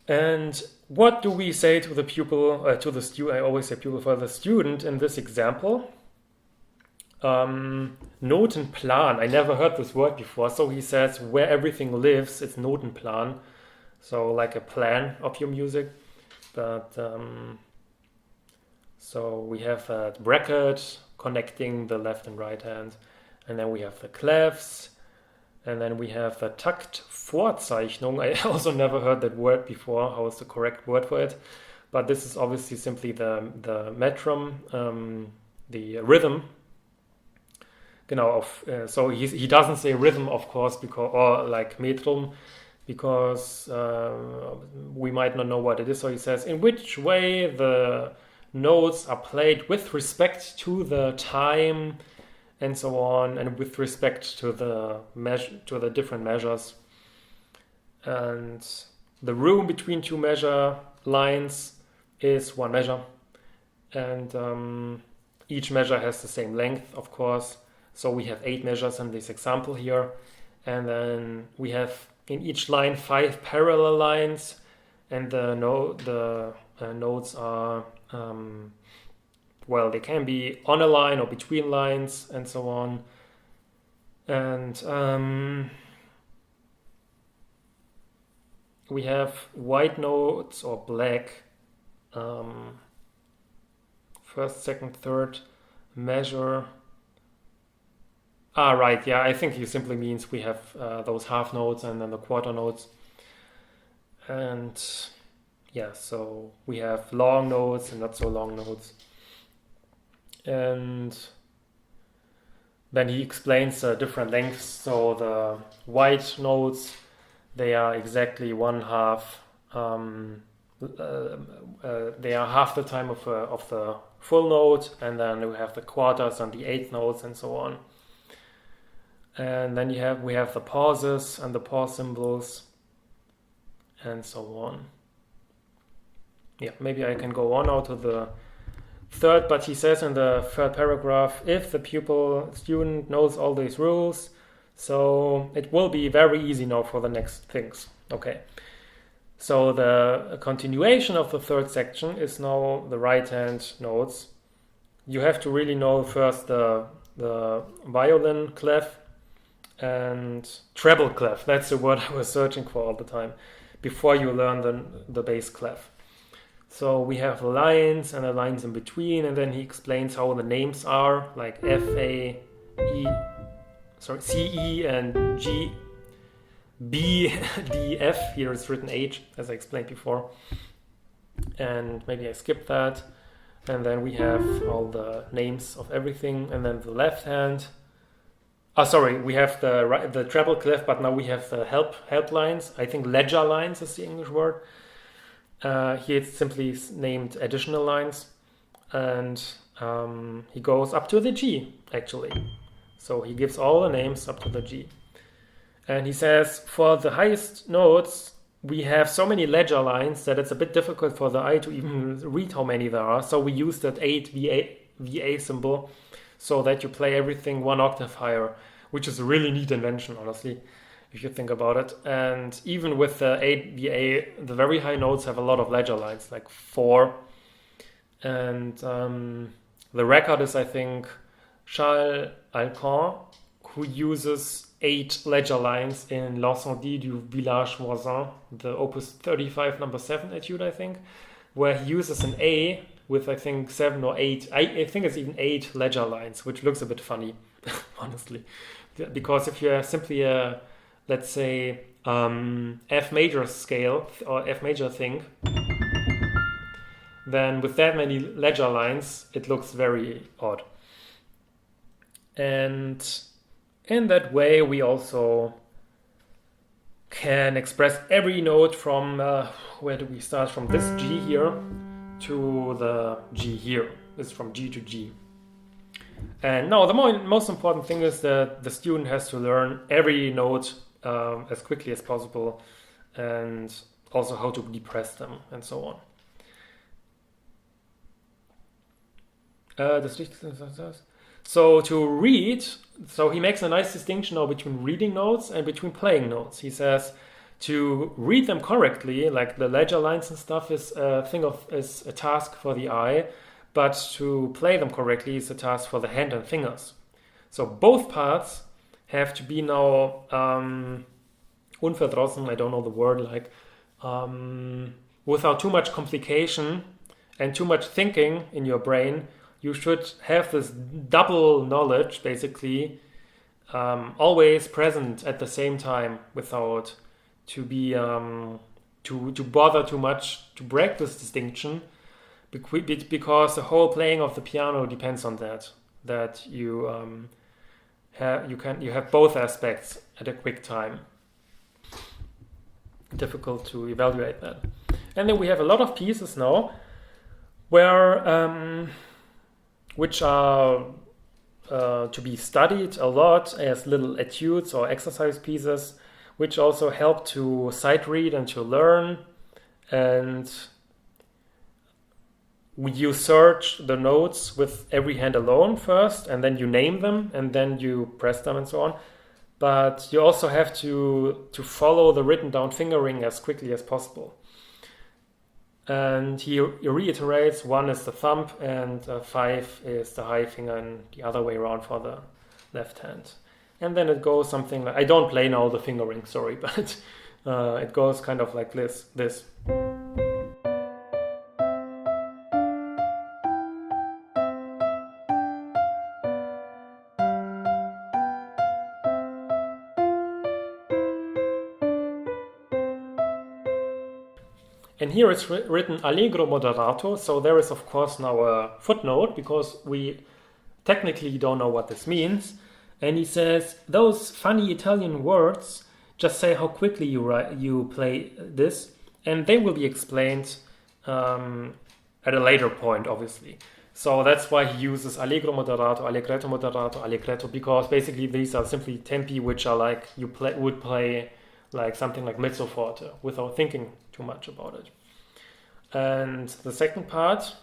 And what do we say to the pupil, to the student? I always say pupil for the student in this example. Notenplan. I never heard this word before. So he says where everything lives, it's Notenplan. So like a plan of your music. But so we have a bracket connecting the left and right hand. And then we have the clefs. And then we have the Taktvorzeichnung. I also never heard that word before. How is the correct word for it? But this is obviously simply the metrum, the rhythm. So he doesn't say rhythm, of course, or like metrum, because we might not know what it is. So he says in which way the notes are played with respect to the time and so on, and with respect to the different measures. And the room between two measure lines is one measure, and each measure has the same length, of course. So we have 8 measures in this example here, and then we have in each line 5 parallel lines, and the notes are they can be on a line or between lines and so on. And we have white notes or black, first, second, third measure. Right, yeah, I think he simply means we have those half notes and then the quarter notes. And yeah, so we have long notes and not so long notes. And then he explains different lengths. So the white notes, they are exactly one half. They are half the time of the full note, and then we have the quarters and the eighth notes and so on. And then we have the pauses and the pause symbols and so on. Yeah, maybe I can go on now to the third, but he says in the third paragraph, if the student knows all these rules, so it will be very easy now for the next things. Okay. So the continuation of the third section is now the right hand notes. You have to really know first the violin clef and treble clef. That's the word I was searching for all the time before you learn the bass clef. So we have the lines and the lines in between, and then he explains how the names are, like C, E, and G, B, D, F. Here it's written H, as I explained before. And maybe I skipped that. And then we have all the names of everything, and then the left hand. We have the treble clef, but now we have the help lines. I think ledger lines is the English word. Here it's simply named additional lines, and he goes up to the G, actually. So he gives all the names up to the G. And he says, for the highest notes, we have so many ledger lines that it's a bit difficult for the eye to even read how many there are. So we use that 8 VA symbol so that you play everything one octave higher, which is a really neat invention, honestly, if you think about it. And even with the 8 VA, the very high notes have a lot of ledger lines, like 4. And the record is, I think, Charles Alcan, who uses 8 ledger lines in L'Incendie du Village Voisin, the Opus 35 number 7 etude, I think, where he uses an A with, I think, 7 or 8. I think it's even 8 ledger lines, which looks a bit funny, honestly. Because if you have simply a let's say, F major scale or F major thing, then with that many ledger lines, it looks very odd. And in that way, we also can express every note from, where do we start? From this G here to the G here. This is from G to G. And now the most important thing is that the student has to learn every note as quickly as possible, and also how to depress them and so on. So to read, so he makes a nice distinction now between reading notes and between playing notes. He says to read them correctly, like the ledger lines and stuff, is a task for the eye, but to play them correctly is a task for the hand and fingers. So both parts have to be now unverdrossen, I don't know the word, like without too much complication and too much thinking in your brain. You should have this double knowledge, basically, always present at the same time, without to be to bother too much to break this distinction, because the whole playing of the piano depends on that you have both aspects at a quick time. Difficult to evaluate that. And then we have a lot of pieces now where which are to be studied a lot as little etudes or exercise pieces, which also help to sight read and to learn. And you search the notes with every hand alone first, and then you name them, and then you press them and so on. But you also have to follow the written down fingering as quickly as possible. And he reiterates 1 is the thumb and 5 is the high finger, and the other way around for the left hand. And then it goes something like, I don't play now the fingering, sorry, but it goes kind of like this. And here it's written allegro moderato, so there is of course now a footnote, because we technically don't know what this means. And he says, those funny Italian words, just say how quickly you play this, and they will be explained at a later point, obviously. So that's why he uses allegro moderato, allegretto, because basically these are simply tempi which are like you would play like something like mezzo forte without thinking too much about it. And the second part,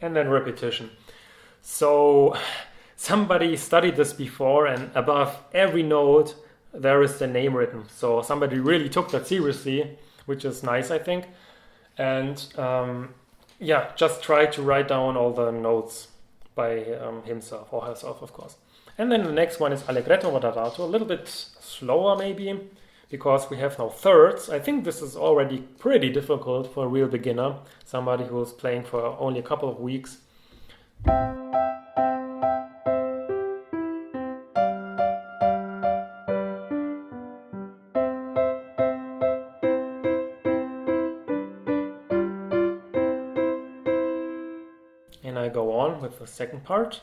and then repetition. So somebody studied this before, and above every note there is the name written. So somebody really took that seriously, which is nice, I think. And just try to write down all the notes by himself or herself, of course. And then the next one is allegretto moderato, a little bit slower maybe, because we have now thirds. I think this is already pretty difficult for a real beginner, somebody who's playing for only a couple of weeks. And I go on with the second part.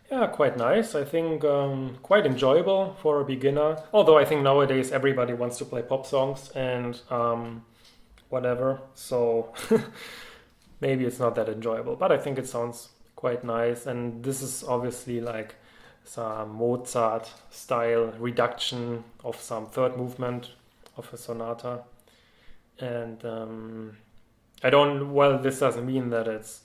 Yeah, quite nice. I think quite enjoyable for a beginner. Although I think nowadays everybody wants to play pop songs, and whatever. So maybe it's not that enjoyable, but I think it sounds quite nice. And this is obviously like some Mozart style reduction of some third movement of a sonata. And this doesn't mean that it's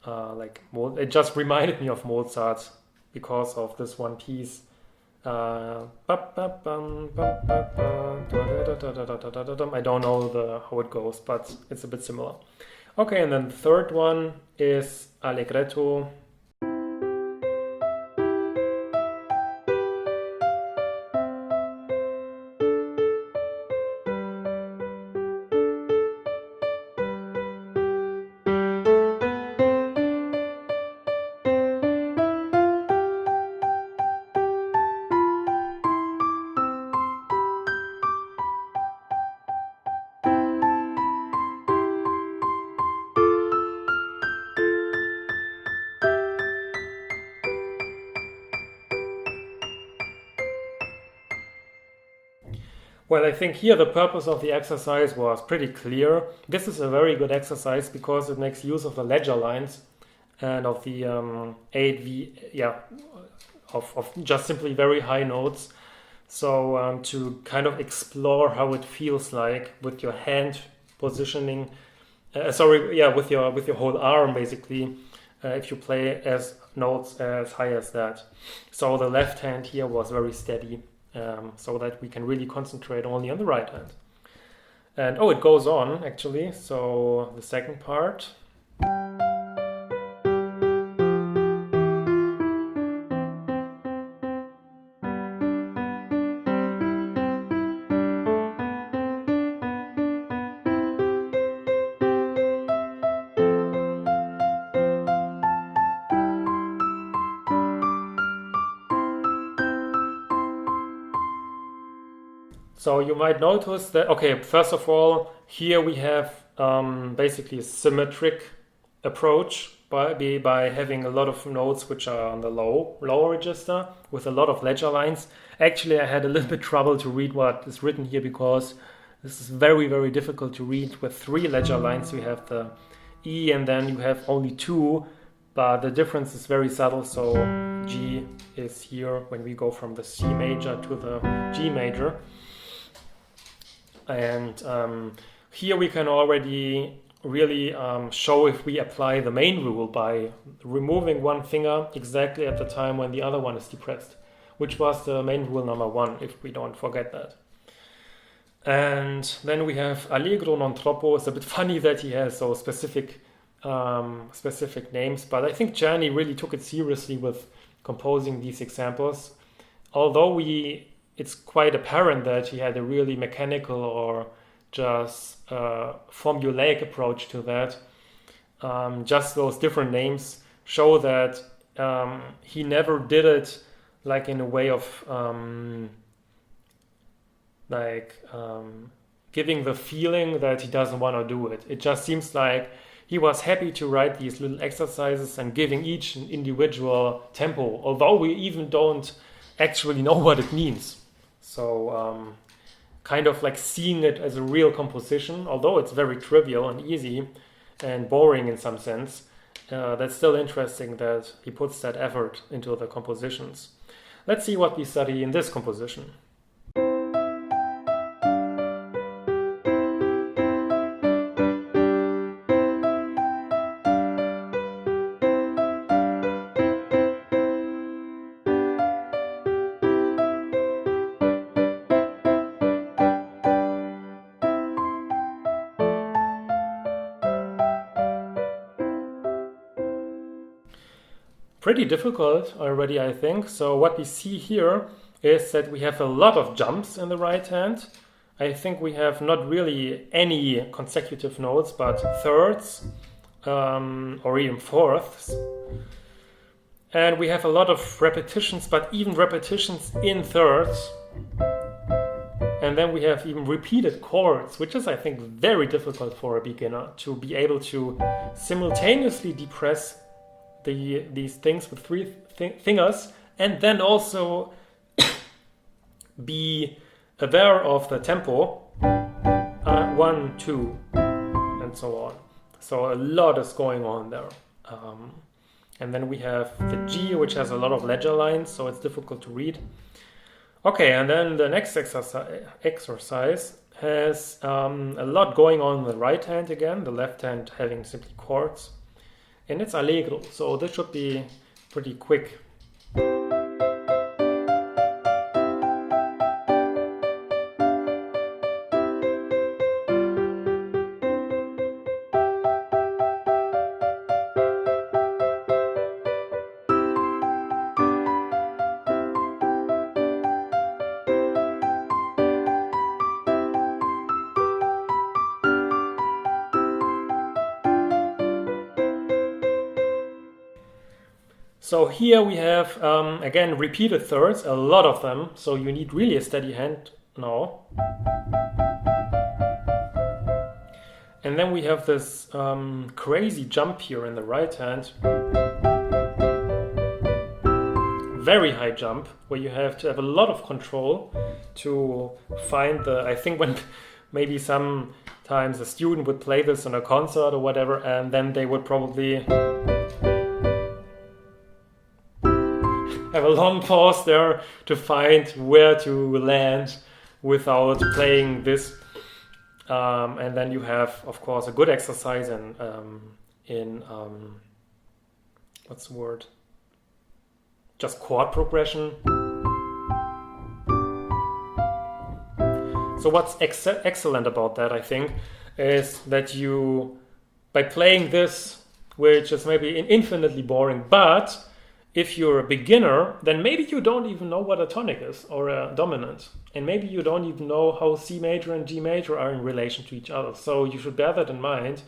it just reminded me of Mozart because of this one piece. I don't know how it goes, but it's a bit similar. Okay, and then the third one is Allegretto. Well, I think here the purpose of the exercise was pretty clear. This is a very good exercise because it makes use of the ledger lines and of the 8V, of just simply very high notes. So to kind of explore how it feels like with your hand positioning, with your whole arm basically, if you play as notes as high as that. So the left hand here was very steady. So that we can really concentrate only on the right hand. And it goes on actually. So the second part. So you might notice that, first of all, here we have basically a symmetric approach by having a lot of notes which are on the lower register with a lot of ledger lines. Actually, I had a little bit trouble to read what is written here because this is very, very difficult to read with 3 ledger lines. You have the E and then you have only 2, but the difference is very subtle. So G is here when we go from the C major to the G major. And here we can already really show if we apply the main rule by removing one finger exactly at the time when the other one is depressed, which was the main rule number 1, if we don't forget that. And then we have Allegro non troppo. It's a bit funny that he has so specific names, but I think Czerny really took it seriously with composing these examples. Although it's quite apparent that he had a really mechanical or just formulaic approach to that. Just those different names show that he never did it like in a way of giving the feeling that he doesn't want to do it. It just seems like he was happy to write these little exercises and giving each an individual tempo, although we even don't actually know what it means. So kind of like seeing it as a real composition, although it's very trivial and easy and boring in some sense, that's still interesting that he puts that effort into the compositions. Let's see what we study in this composition. Pretty difficult already, I think. So what we see here is that we have a lot of jumps in the right hand. I think we have not really any consecutive notes, but thirds or even fourths. And we have a lot of repetitions, but even repetitions in thirds. And then we have even repeated chords, which is, I think, very difficult for a beginner to be able to simultaneously depress these things with 3 fingers and then also be aware of the tempo. 1, 2, and so on. So a lot is going on there. And then we have the G, which has a lot of ledger lines, so it's difficult to read. Okay, and then the next exercise has a lot going on the right hand again, the left hand having simply chords. And it's allegro, so this should be pretty quick. So here we have, again, repeated thirds, a lot of them. So you need really a steady hand now. And then we have this crazy jump here in the right hand. Very high jump, where you have to have a lot of control to find the, I think when maybe sometimes a student would play this in a concert or whatever, and then they would probably have a long pause there to find where to land without playing this. And then you have, of course, a good exercise in what's the word? Just chord progression. So what's excellent about that, I think, is that you, by playing this, which is maybe infinitely boring, but if you're a beginner, then maybe you don't even know what a tonic is or a dominant. And maybe you don't even know how C major and G major are in relation to each other. So you should bear that in mind,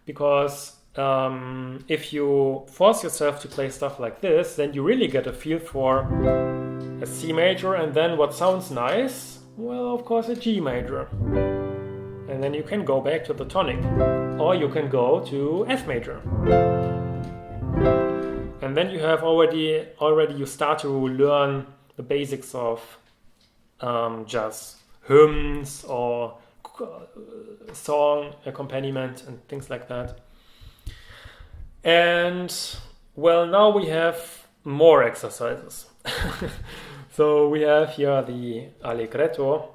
because if you force yourself to play stuff like this, then you really get a feel for a C major, and then what sounds nice, well, of course, a G major. And then you can go back to the tonic, or you can go to F major. And then you have already you start to learn the basics of just hymns or song accompaniment and things like that. And well, now we have more exercises. So we have here the allegretto.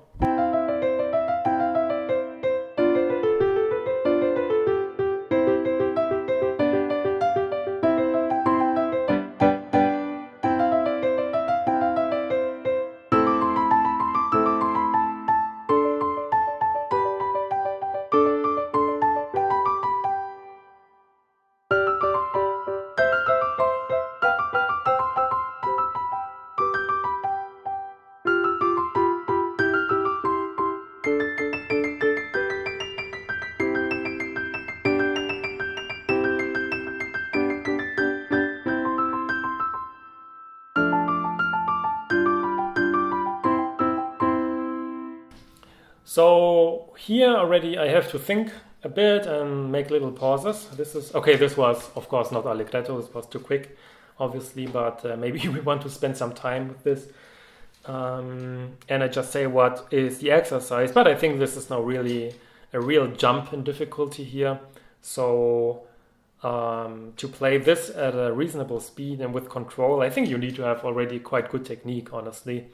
So here already I have to think a bit and make little pauses. This was of course not allegretto, this was too quick, obviously, but maybe we want to spend some time with this. And I just say what is the exercise, but I think this is now really a real jump in difficulty here. So to play this at a reasonable speed and with control, I think you need to have already quite good technique, honestly.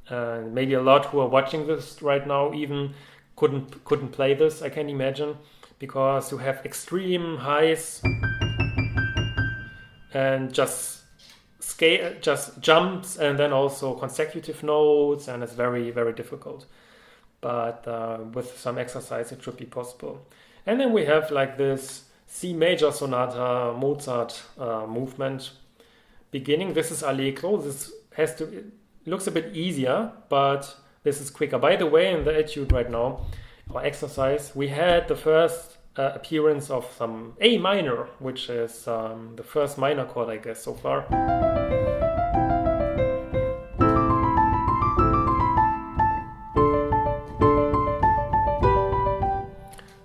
And maybe a lot who are watching this right now even couldn't play this, I can imagine, because you have extreme highs and just jumps, and then also consecutive notes, and it's very, very difficult. But with some exercise it should be possible. And then we have like this C major sonata Mozart movement beginning. This is allegro. This looks a bit easier, but this is quicker. By the way, in the etude right now, or exercise, we had the first appearance of some A minor, which is the first minor chord, I guess, so far.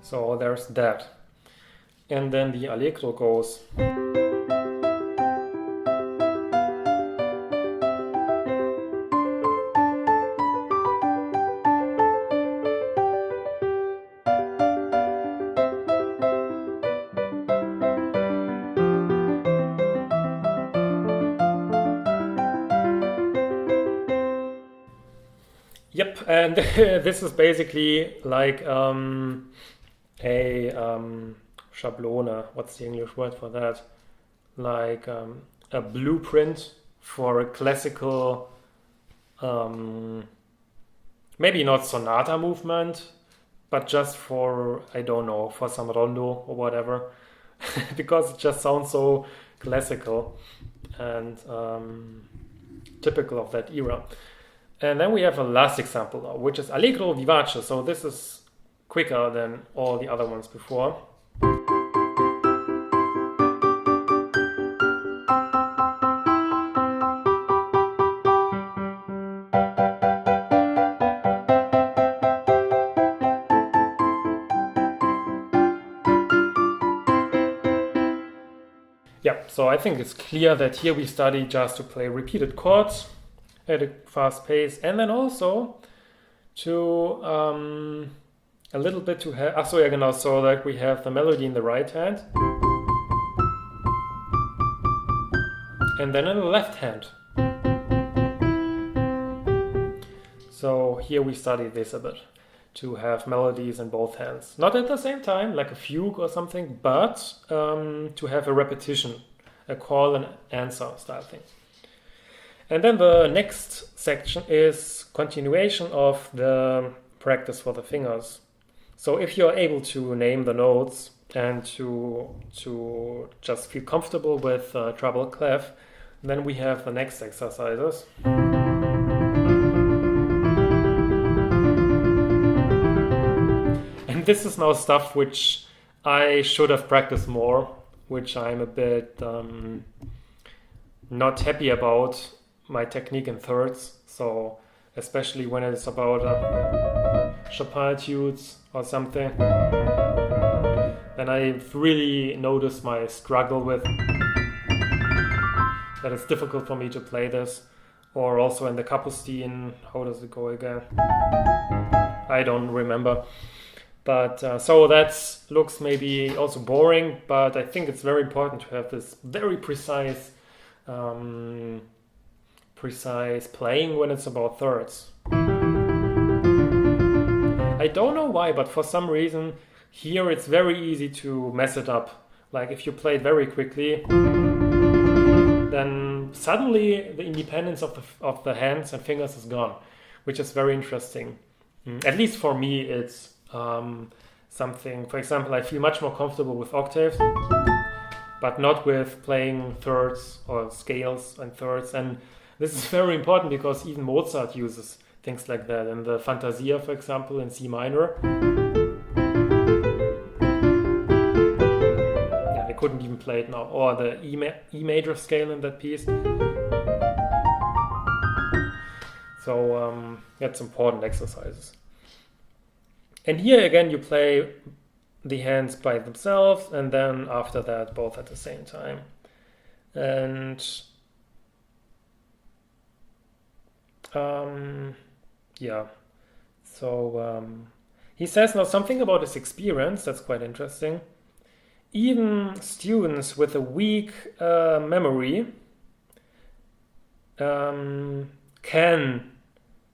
So there's that. And then the allegro goes. Yep, and this is basically like a Schablone. What's the English word for that? Like a blueprint for a classical, maybe not sonata movement, but just for, I don't know, for some rondo or whatever, because it just sounds so classical and typical of that era. And then we have a last example now, which is Allegro vivace. So this is quicker than all the other ones before. Yeah, so I think it's clear that here we study just to play repeated chords at a fast pace, and then also to a little bit to have, so that we have the melody in the right hand and then in the left hand. So here we study this a bit, to have melodies in both hands. Not at the same time, like a fugue or something, but to have a repetition, a call and answer style thing. And then the next section is continuation of the practice for the fingers. So if you're able to name the notes and to just feel comfortable with treble clef, then we have the next exercises. And this is now stuff which I should have practiced more, which I'm a bit not happy about. My technique in thirds, so especially when it's about Chopin etudes or something, then I really noticed my struggle with that it's difficult for me to play this. Or also in the Kapustin, how does it go again? I don't remember. But so that looks maybe also boring, but I think it's very important to have this very precise playing when it's about thirds. I don't know why, but for some reason here it's very easy to mess it up. Like if you play it very quickly, then suddenly the independence of the hands and fingers is gone, which is very interesting. At least for me, it's something. For example, I feel much more comfortable with octaves, but not with playing thirds or scales and thirds. And this is very important because even Mozart uses things like that. In the Fantasia, for example, in C minor. Yeah, I couldn't even play it now. Or the E major scale in that piece. So that's important exercises. And here again, you play the hands by themselves, and then after that, both at the same time. And yeah, so he says now something about his experience that's quite interesting. Even students with a weak memory can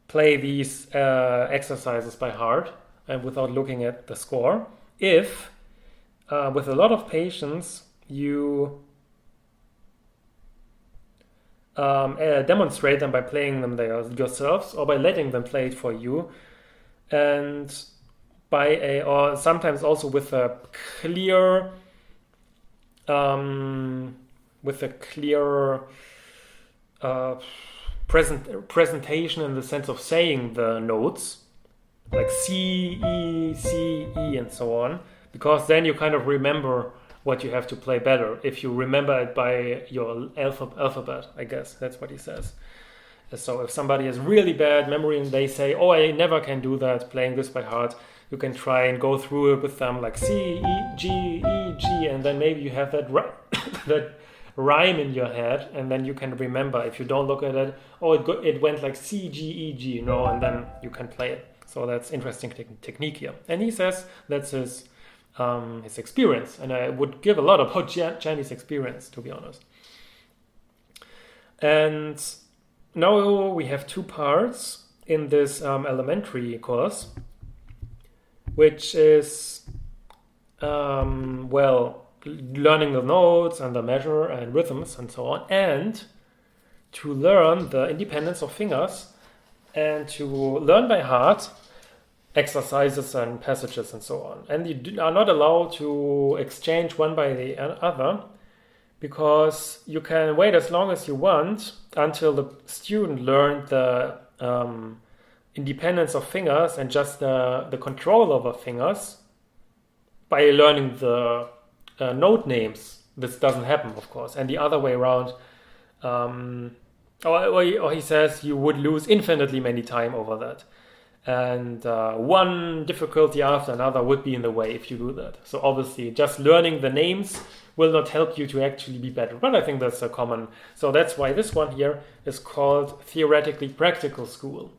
play these exercises by heart and without looking at the score, if with a lot of patience you demonstrate them by playing them yourselves or by letting them play it for you, and or sometimes also with a clear presentation in the sense of saying the notes like C, E, and so on, because then you kind of remember what you have to play better if you remember it by your alphabet, I guess. That's what he says. So if somebody has really bad memory and they say, oh, I never can do that, playing this by heart, you can try and go through it with them like C, E, G, and then maybe you have that that rhyme in your head, and then you can remember. If you don't look at it, oh, it went like C, G, E, G, and then you can play it. So that's interesting technique here. And he says that's his experience, and I would give a lot about Czerny's experience, to be honest. And now we have two parts. in this elementary course, which is, well, learning the notes and the measure and rhythms and so on, and to learn the independence of fingers and to learn by heart exercises and passages and so on. And you are not allowed to exchange one by the other, because you can wait as long as you want until the student learned the independence of fingers and just the control over fingers by learning the note names. This doesn't happen, of course. And the other way around, or he says you would lose infinitely many time over that. And one difficulty after another would be in the way if you do that. So obviously just learning the names will not help you to actually be better. But I think that's a common. So that's why this one here is called theoretically practical school.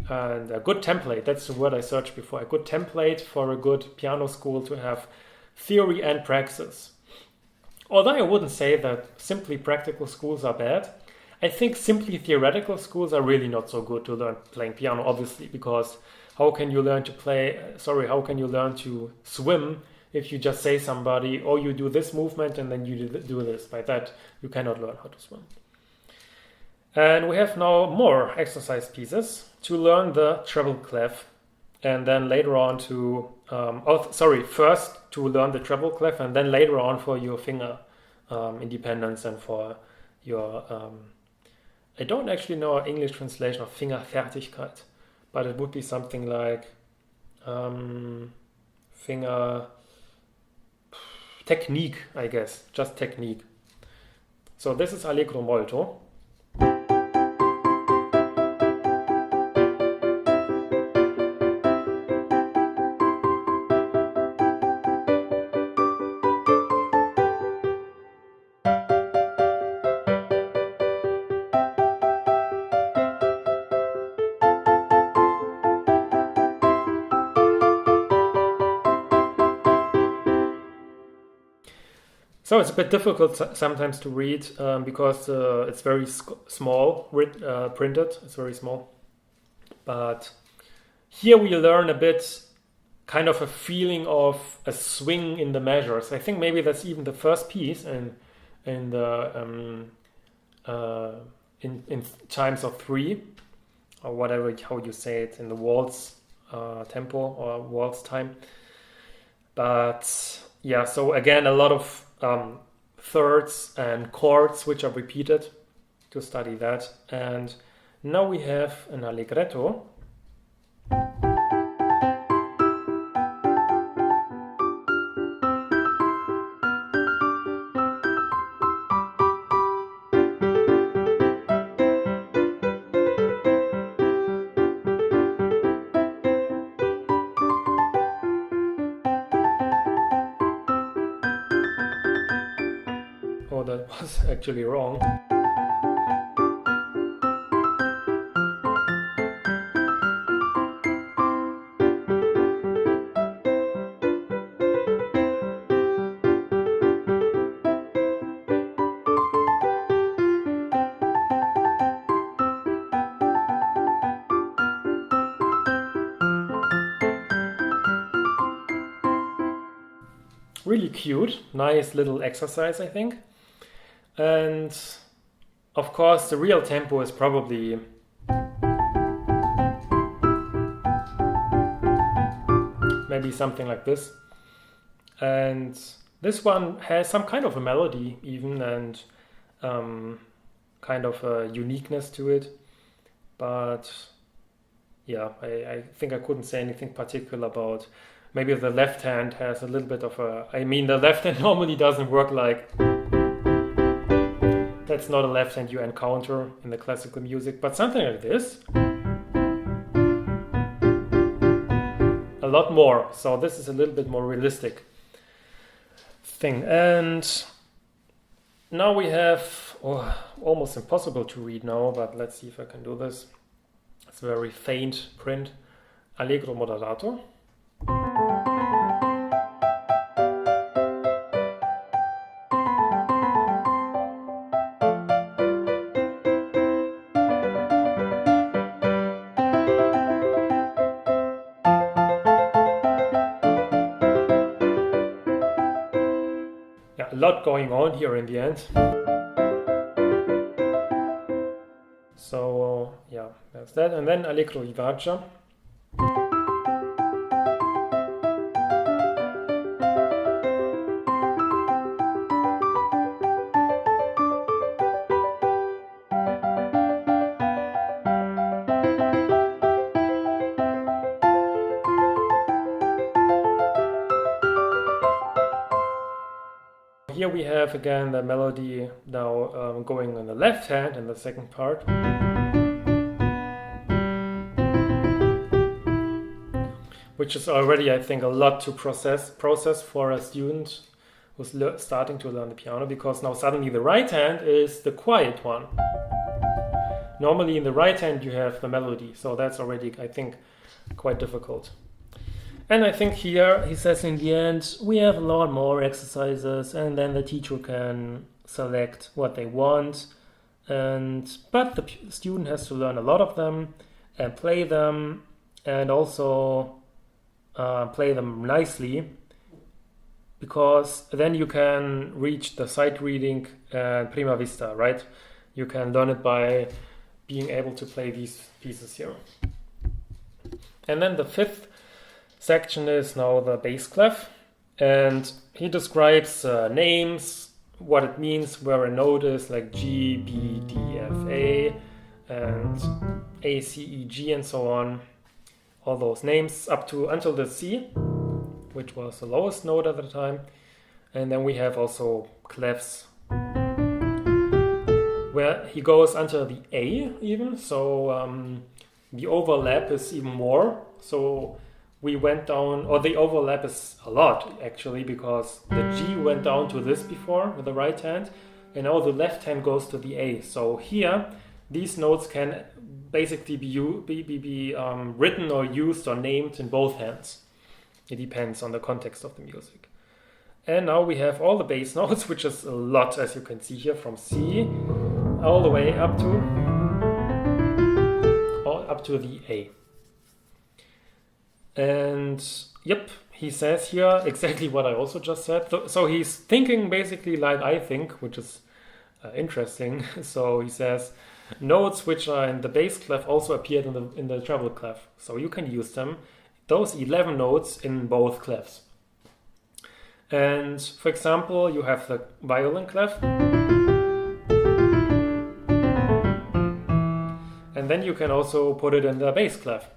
And a good template, that's the word I searched before, a good template for a good piano school to have theory and praxis. Although I wouldn't say that simply practical schools are bad, I think simply theoretical schools are really not so good to learn playing piano, obviously, because how can you learn to swim if you just say somebody, oh, you do this movement and then you do this. By that, you cannot learn how to swim. And we have now more exercise pieces to learn the treble clef, and then later on first to learn the treble clef, and then later on for your finger independence and for your I don't actually know an English translation of Fingerfertigkeit, but it would be something like finger technique, I guess, just technique. So this is Allegro molto. So it's a bit difficult sometimes to read because it's very small, printed. It's very small. But here we learn a bit kind of a feeling of a swing in the measures. I think maybe that's even the first piece in times of 3, or whatever, how you say it, in the waltz tempo or waltz time. But yeah, so again, a lot of thirds and chords which are repeated to study that. And now we have an allegretto. Oh, that was actually wrong. Really cute, nice little exercise, I think. And of course, the real tempo is probably maybe something like this. And this one has some kind of a melody even, and kind of a uniqueness to it. But yeah, I think I couldn't say anything particular about. Maybe the left hand has a little bit of the left hand normally doesn't work like. That's not a left hand you encounter in the classical music, but something like this. A lot more. So this is a little bit more realistic thing. And now we have, almost impossible to read now, but let's see if I can do this. It's a very faint print. Allegro moderato. lot going on here in the end. So yeah, that's that. And then Allegro vivace. Here we have again the melody now going on the left hand in the second part. Which is already, I think, a lot to process for a student who's starting to learn the piano, because now suddenly the right hand is the quiet one. Normally in the right hand you have the melody, so that's already, I think, quite difficult. And I think here he says in the end, we have a lot more exercises, and then the teacher can select what they want. But the student has to learn a lot of them and play them, and also play them nicely, because then you can reach the sight reading and prima vista, right? You can learn it by being able to play these pieces here. And then the fifth section is now the bass clef, and he describes names, what it means, where a note is, like G, B, D, F, A, and A, C, E, G, and so on. All those names up to until the C, which was the lowest note at the time. And then we have also clefs where he goes until the A even, so the overlap is even more. So we went down, or the overlap is a lot actually, because the G went down to this before with the right hand, and now the left hand goes to the A. So here these notes can basically be written or used or named in both hands. It depends on the context of the music. And now we have all the bass notes, which is a lot, as you can see here, from C all the way up to the A. And yep, he says here exactly what I also just said. So he's thinking basically like I think, which is interesting. So he says notes which are in the bass clef also appeared in the treble clef. So you can use them, those 11 notes, in both clefs. And for example, you have the violin clef. And then you can also put it in the bass clef.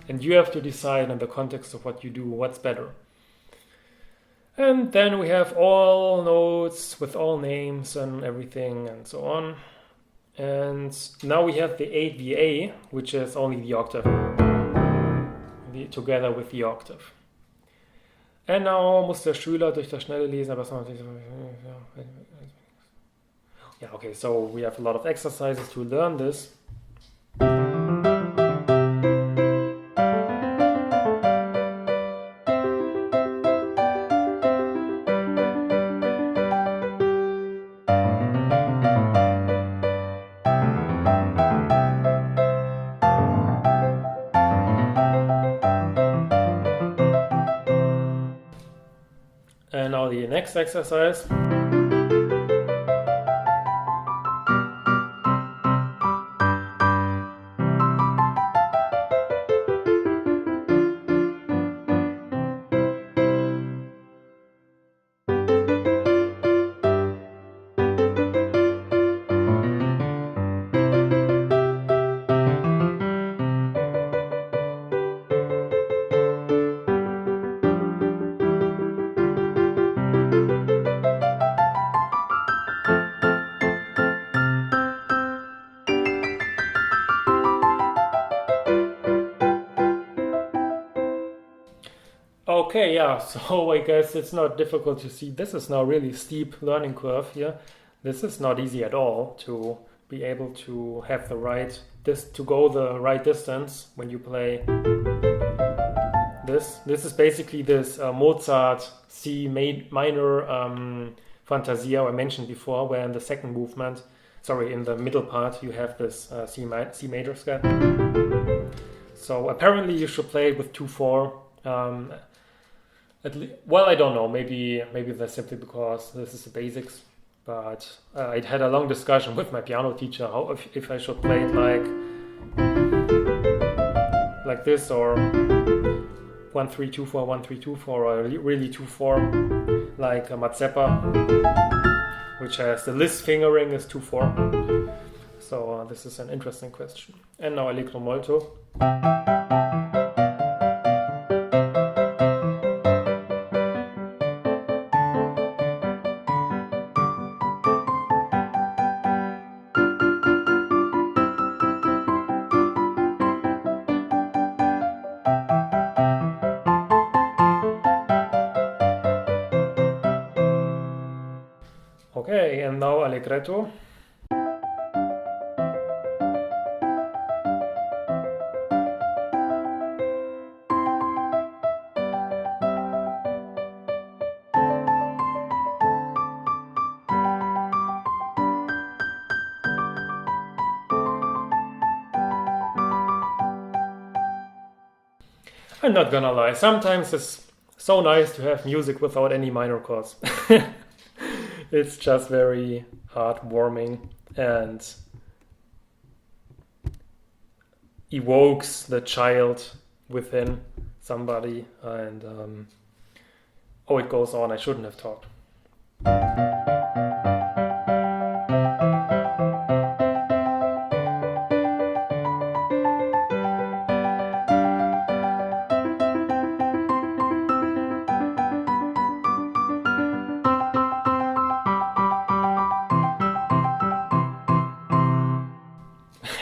And you have to decide in the context of what you do, what's better. And then we have all notes with all names and everything and so on. And now we have the 8VA, which is only the octave, together with the octave. And now muss der Schüler durch das schnelle Lesen, yeah, okay, so we have a lot of exercises to learn this. And now the next exercise. Okay, yeah, so I guess it's not difficult to see. This is now really steep learning curve here. This is not easy at all to be able to have the right, to go the right distance when you play this. This is basically this Mozart C minor Fantasia I mentioned before, where in the second movement, in the middle part, you have this C major scale. So apparently you should play it with 2/4. Well, I don't know. Maybe that's simply because this is the basics. But I had a long discussion with my piano teacher how if I should play it like this, or 1-3-2-4, 1-3-2-4, or really 2-4 like Mazeppa, which has the Liszt fingering is 2-4. So this is an interesting question. And now Allegro molto. Okay, and now Allegretto. I'm not gonna lie, sometimes it's so nice to have music without any minor chords. It's just very heartwarming and evokes the child within somebody. And oh, it goes on. I shouldn't have talked.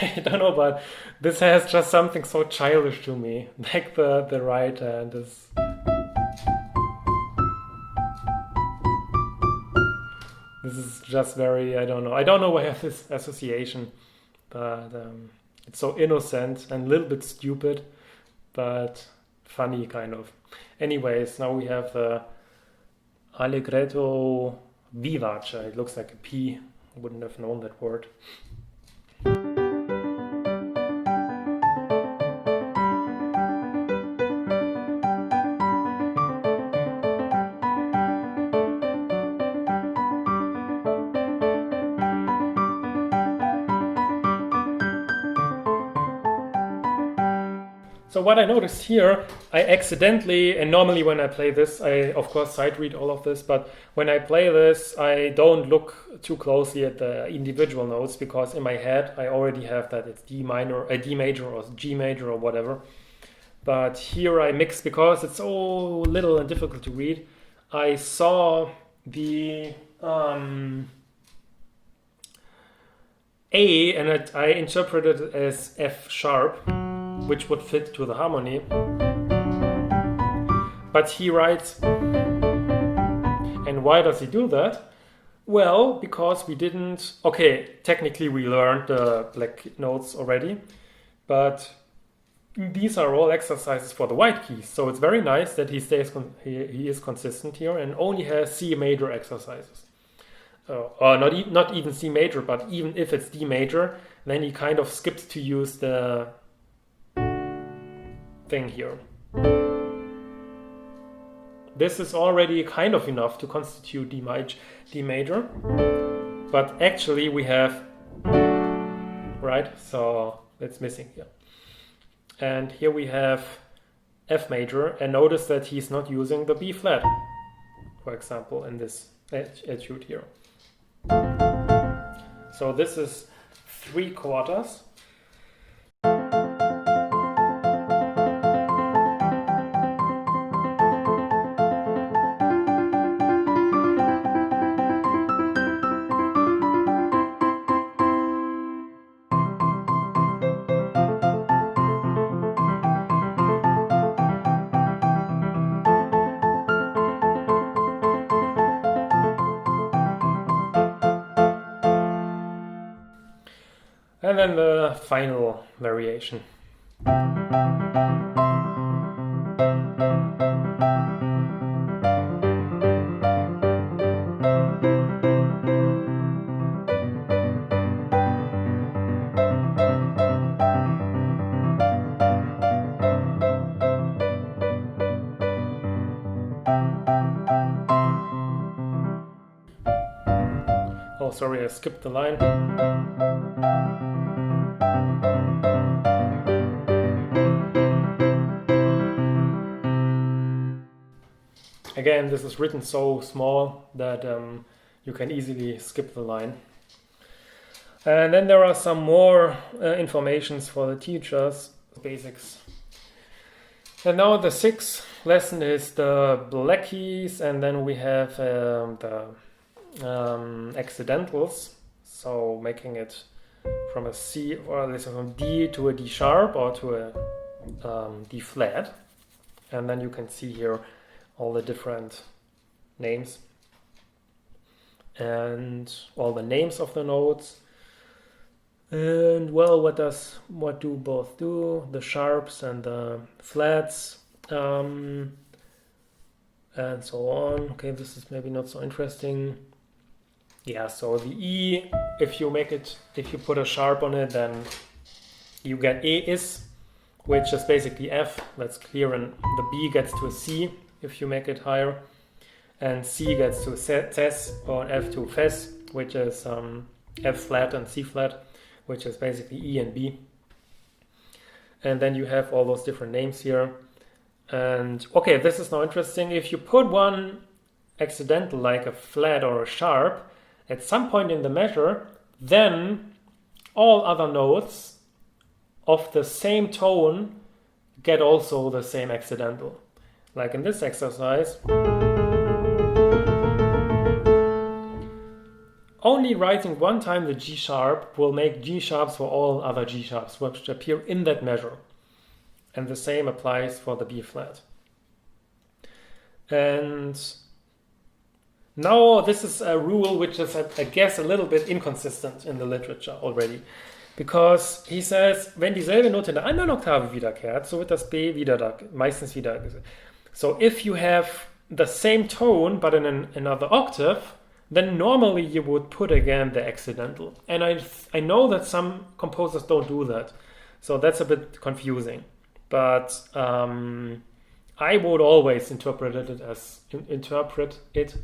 I don't know, but this has just something so childish to me. Like the right hand is. This is just very, I don't know. I don't know why I have this association, but it's so innocent and a little bit stupid, but funny kind of. Anyways, now we have the Allegretto vivace. It looks like a P. I wouldn't have known that word. So what I noticed here, I accidentally, and normally when I play this, I of course sight read all of this, but when I play this, I don't look too closely at the individual notes because in my head I already have that it's D major or G major or whatever. But here I mix because it's so little and difficult to read. I saw the A and I interpreted it as F sharp, which would fit to the harmony. But he writes, and why does he do that? Well, because we didn't, okay, technically we learned the black notes already, but these are all exercises for the white keys. So it's very nice that he he is consistent here and only has C major exercises. Or not even C major, but even if it's D major, then he kind of skips to use the thing here. This is already kind of enough to constitute D major, but actually we have, right? So it's missing here. And here we have F major, and notice that he's not using the B flat, for example, in this etude here. So this is 3/4. And then the final variation. Oh, sorry, I skipped the line. Again, this is written so small that you can easily skip the line. And then there are some more informations for the teachers, basics. And now the sixth lesson is the black keys, and then we have the accidentals. So making it from a C, or at least from D to a D sharp or to a D flat. And then you can see here all the different names and all the names of the notes. And well, what do both do? The sharps and the flats, and so on. Okay, this is maybe not so interesting. Yeah, so the E, if you put a sharp on it, then you get E is, which is basically F. That's clear, and the B gets to a C if you make it higher, and C gets to Cs, or F to Fes, which is F flat and C flat, which is basically E and B. And then you have all those different names here. And okay, this is now interesting. If you put one accidental like a flat or a sharp at some point in the measure, then all other notes of the same tone get also the same accidental. Like in this exercise, only writing one time the G sharp will make G sharps for all other G sharps which appear in that measure. And the same applies for the B flat. And now this is a rule which is, I guess, a little bit inconsistent in the literature already. Because he says, wenn dieselbe Note in der anderen Oktave wiederkehrt, so wird das B meistens wieder. So if you have the same tone but in another octave, then normally you would put again the accidental. And I know that some composers don't do that. So that's a bit confusing. But I would always interpret it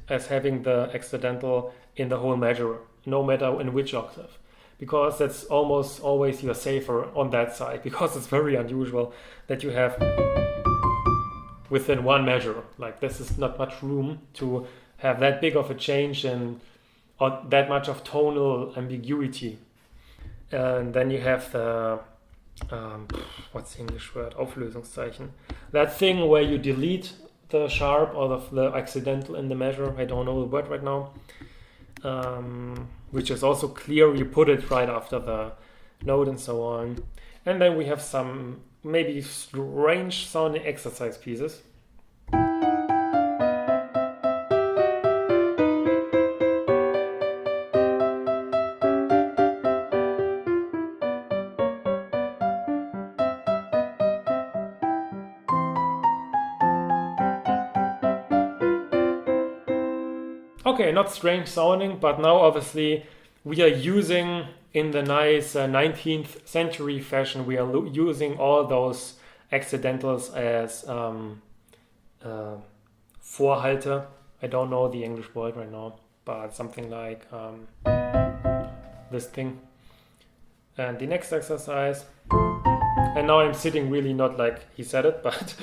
as having the accidental in the whole measure, no matter in which octave. Because that's almost always you're safer on that side, because it's very unusual that you have within one measure. Like this is not much room to have that big of a change or that much of tonal ambiguity. And then you have the what's the English word? Auflösungszeichen. That thing where you delete the sharp or the accidental in the measure. I don't know the word right now. Which is also clear. You put it right after the note and so on. And then we have some maybe strange sounding exercise pieces. Okay, not strange sounding, but now obviously we are using, in the nice 19th century fashion, we are using all those accidentals as Vorhalte. I don't know the English word right now, but something like this thing. And the next exercise, and now I'm sitting really not like he said it, but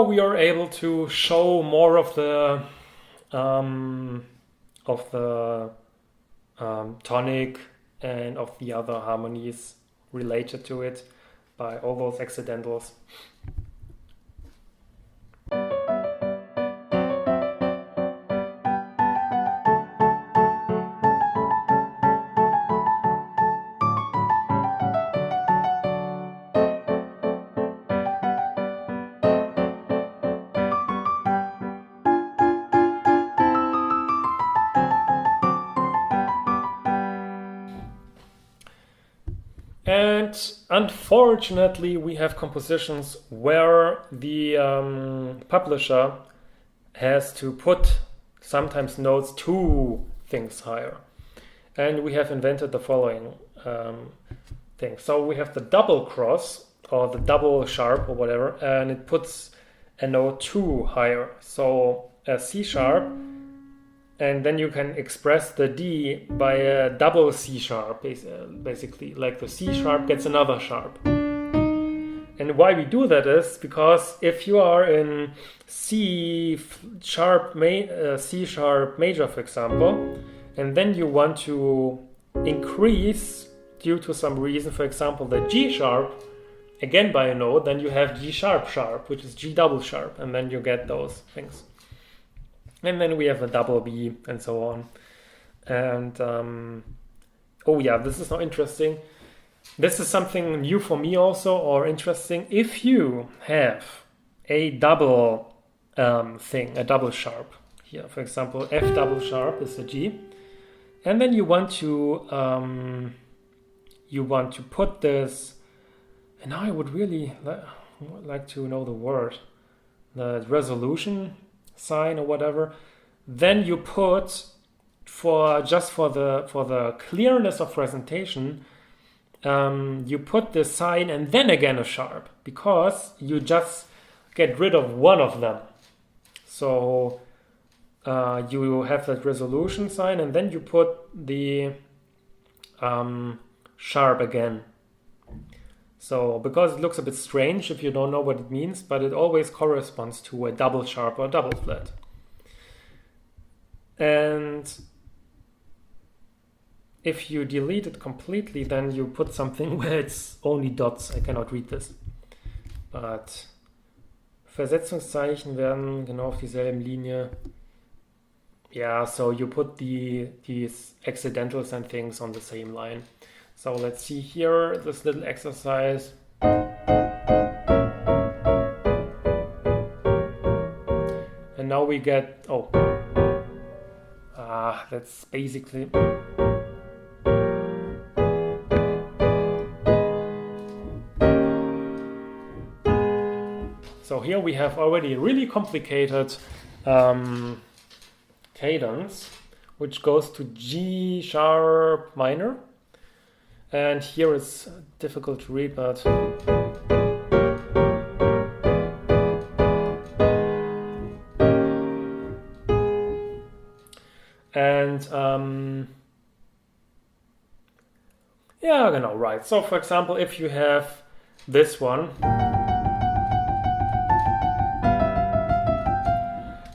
we are able to show more of the tonic and of the other harmonies related to it by all those accidentals. And unfortunately, we have compositions where the publisher has to put sometimes notes 2 things higher. And we have invented the following thing. So we have the double cross or the double sharp or whatever, and it puts a note 2 higher. So a C sharp, and then you can express the D by a double C sharp, basically. Like the C sharp gets another sharp. And why we do that is because if you are in C sharp major, for example, and then you want to increase due to some reason, for example, the G sharp, again by a note, then you have G sharp sharp, which is G double sharp, and then you get those things. And then we have a double B and so on. And oh yeah, this is now interesting. This is something new for me also, or interesting. If you have a double thing, a double sharp here, for example, F double sharp is a G, and then you want to put this, and now I would really like to know the word, the resolution sign or whatever. Then you put for the clearness of presentation, you put the sign and then again a sharp, because you just get rid of one of them. So you have that resolution sign and then you put the sharp again. So because it looks a bit strange if you don't know what it means, but it always corresponds to a double sharp or double flat. And if you delete it completely, then you put something where it's only dots. I cannot read this. But Versetzungszeichen werden genau auf dieselben Linie. Yeah, so you put these accidentals and things on the same line. So let's see here, this little exercise. And now we get, that's basically... So here we have already a really complicated cadence, which goes to G sharp minor. And here it's difficult to read, but yeah, genau, right. So for example, if you have this one,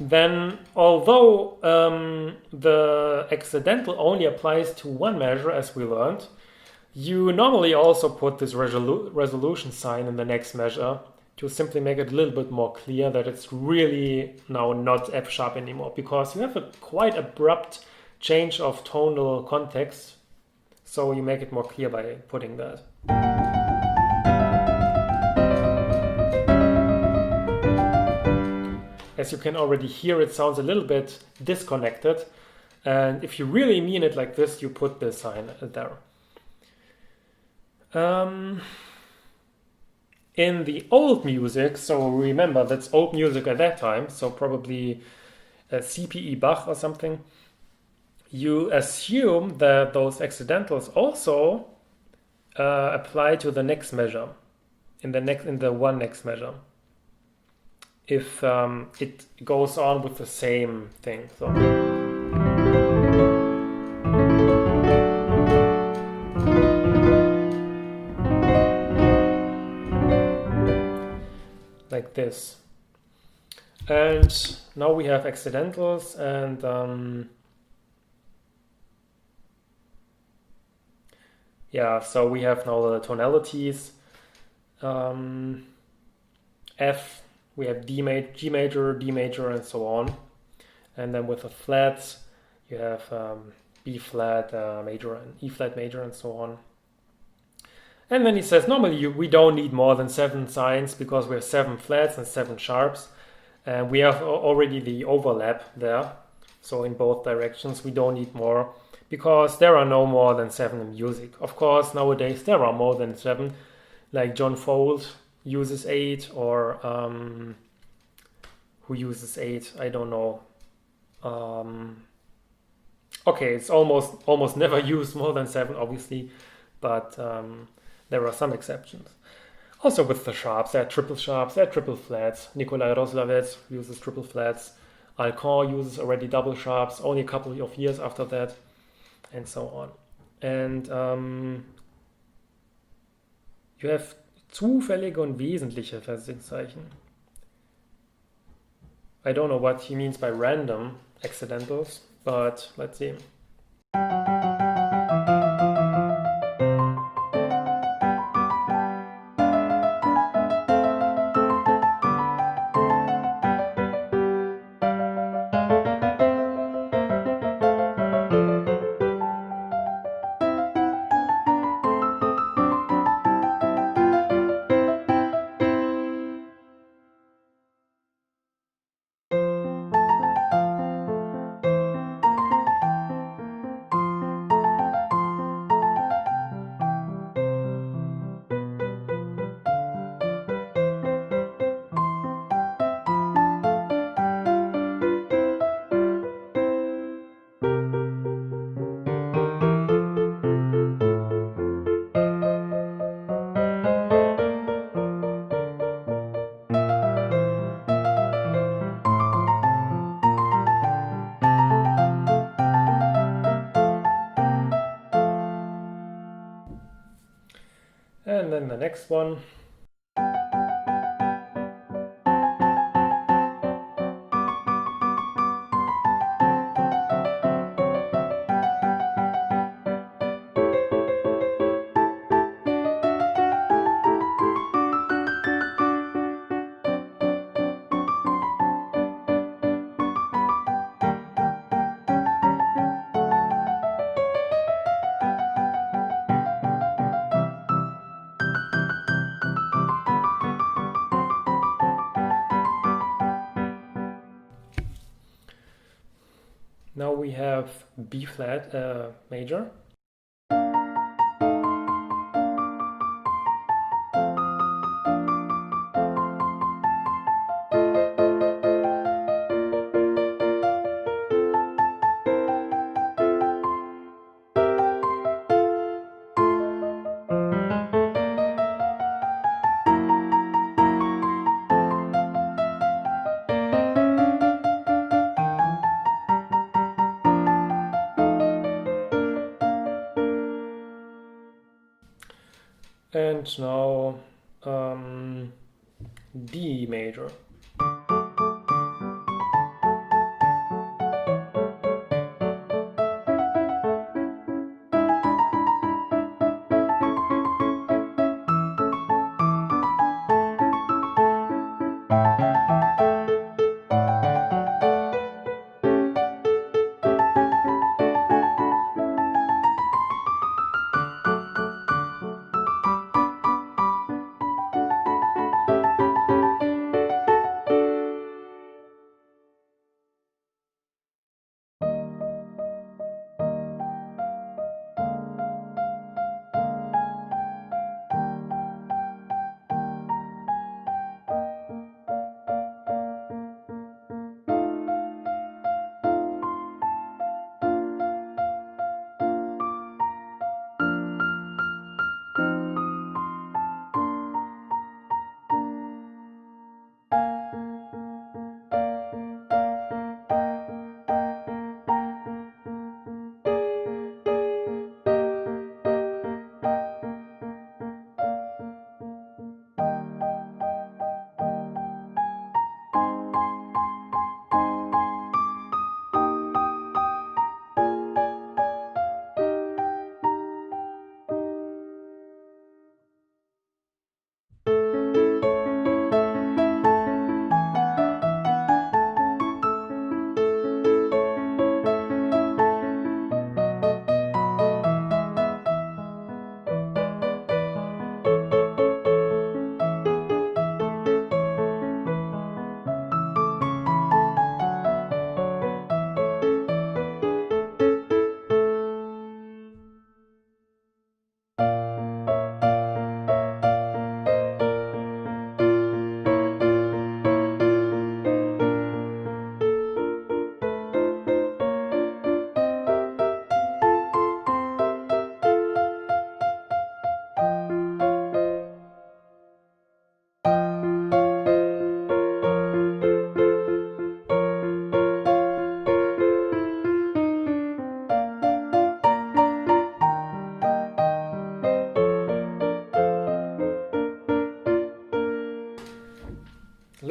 then although the accidental only applies to one measure, as we learned, you normally also put this resolution sign in the next measure to simply make it a little bit more clear that it's really now not F sharp anymore, because you have a quite abrupt change of tonal context. So you make it more clear by putting that. As you can already hear, it sounds a little bit disconnected. And if you really mean it like this, you put the sign there. In the old music, so remember that's old music at that time, so probably CPE Bach or something, you assume that those accidentals also apply to the next measure, in the one next measure, if it goes on with the same thing. So like this. And now we have accidentals, and yeah, so we have now the tonalities. F, we have G major, D major, and so on. And then with the flats, you have B flat major and E flat major, and so on. And then he says, normally we don't need more than 7 signs because we have 7 flats and 7 sharps. And we have already the overlap there. So in both directions, we don't need more. because there are no more than 7 in music. Of course, nowadays there are more than 7, like John Fold uses 8, or who uses 8? I don't know. Okay, it's almost never used more than 7, obviously, but there are some exceptions. Also with the sharps, there are triple sharps, there are triple flats. Nikolai Roslavets uses triple flats. Alcan uses already double sharps, only a couple of years after that, and so on. And you have zufällige und wesentliche Versingzeichen. I don't know what he means by random accidentals, but let's see. And then the next one. Now we have B flat major. And now D major.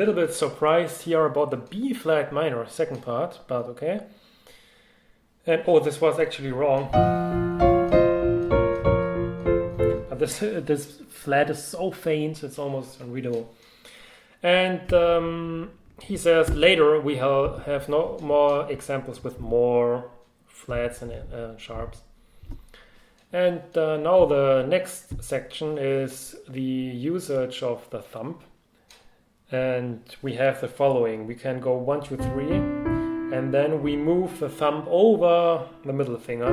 little bit surprised here about the B flat minor second part, but okay. And oh, this was actually wrong. But this flat is so faint, it's almost unreadable. And he says later we have no more examples with more flats and sharps. And now the next section is the usage of the thumb. And we have the following. We can go 1, 2, 3, and then we move the thumb over the middle finger.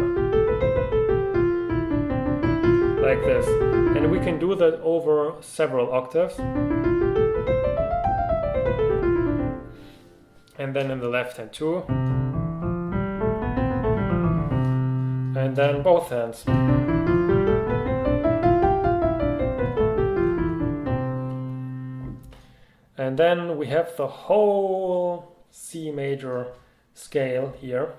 Like this. And we can do that over several octaves. And then in the left hand too. And then both hands. And then we have the whole C major scale here.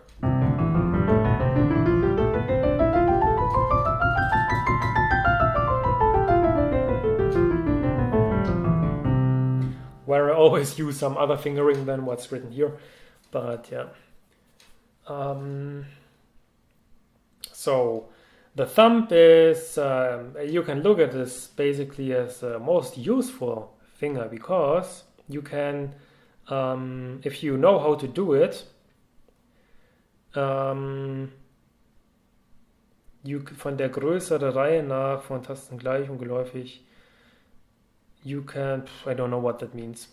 Where I always use some other fingering than what's written here. But yeah. So the thumb is, you can look at this basically as the most useful finger, because you can, if you know how to do it, von der Größe der Reihe nach, von Tasten gleich und geläufig, you can, I don't know what that means.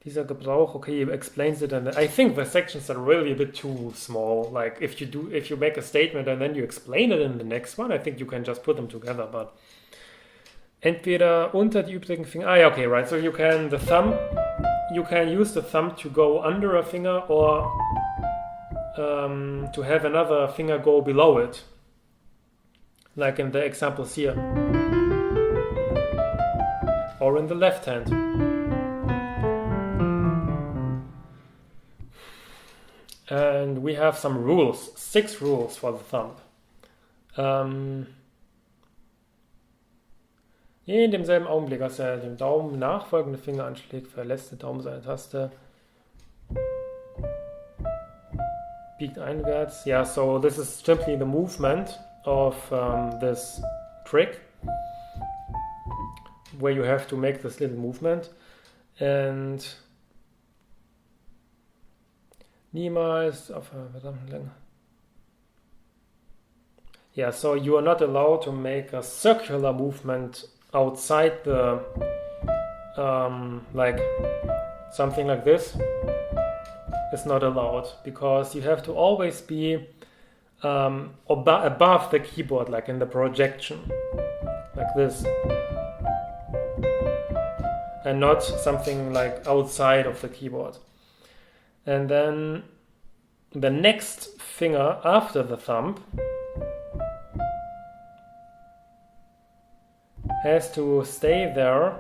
Dieser Gebrauch, okay, he explains it, and I think the sections are really a bit too small. Like if you make a statement and then you explain it in the next one, I think you can just put them together, but entweder unter die übrigen Finger. Yeah, okay, right. So you can use the thumb to go under a finger, or to have another finger go below it, like in the examples here, or in the left hand. And we have some rules, 6 rules for the thumb. In demselben Augenblick, als dem Daumen nachfolgende Finger anschlägt, verlässt der Daumen seine Taste, biegt einwärts. Yeah, so this is simply the movement of this trick, where you have to make this little movement. And niemals auf einer verdammten Länge. Yeah, so you are not allowed to make a circular movement outside the, like something like this is not allowed, because you have to always be above the keyboard, like in the projection, like this, and not something like outside of the keyboard. And then the next finger after the thumb has to stay there,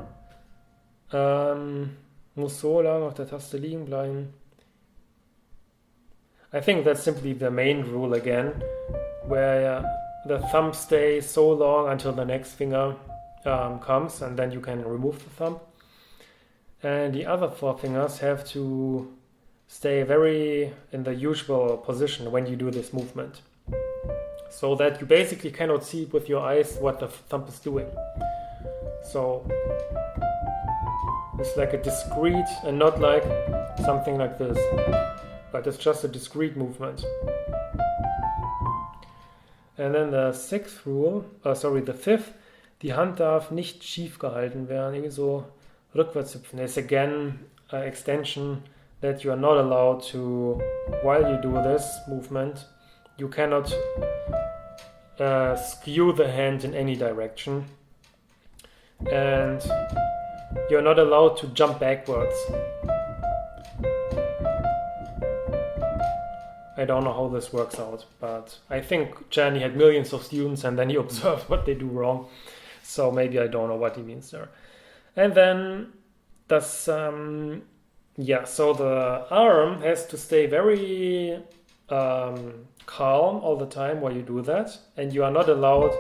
muss so lange auf der Taste liegen bleiben. I think that's simply the main rule again, where the thumb stays so long until the next finger comes, and then you can remove the thumb. And the other 4 fingers have to stay very in the usual position when you do this movement, so that you basically cannot see with your eyes what the thumb is doing. So it's like a discrete, and not like something like this, but it's just a discrete movement. And then the 6th rule, the 5th, die Hand darf nicht schief gehalten werden, irgendwie so rückwärts hüpfen. It's again an extension that you are not allowed to, while you do this movement, you cannot skew the hand in any direction, and you're not allowed to jump backwards. I don't know how this works out, but I think Czerny had millions of students and then he observed what they do wrong, so maybe I don't know what he means there. And then das yeah, so the arm has to stay very calm all the time while you do that, and you are not allowed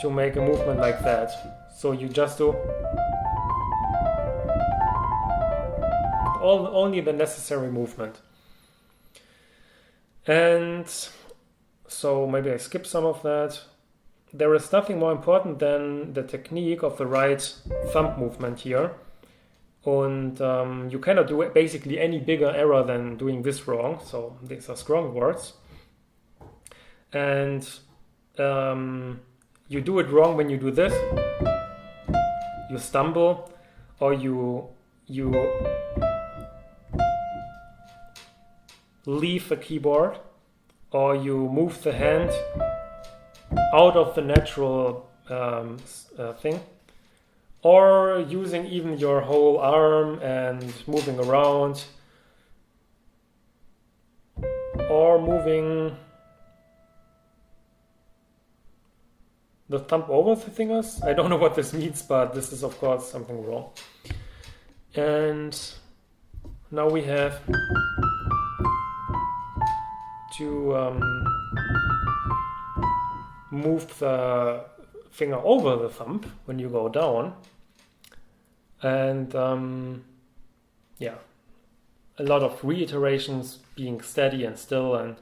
to make a movement like that. So you just do, only the necessary movement. And so maybe I skip some of that. There is nothing more important than the technique of the right thumb movement here. And you cannot do basically any bigger error than doing this wrong. So these are strong words. And you do it wrong when you do this. You stumble, or you leave the keyboard, or you move the hand out of the natural thing, or using even your whole arm and moving around, or moving the thumb over the fingers. I don't know what this means, but this is of course something wrong. And now we have to move the finger over the thumb when you go down. And yeah, a lot of reiterations, being steady and still. And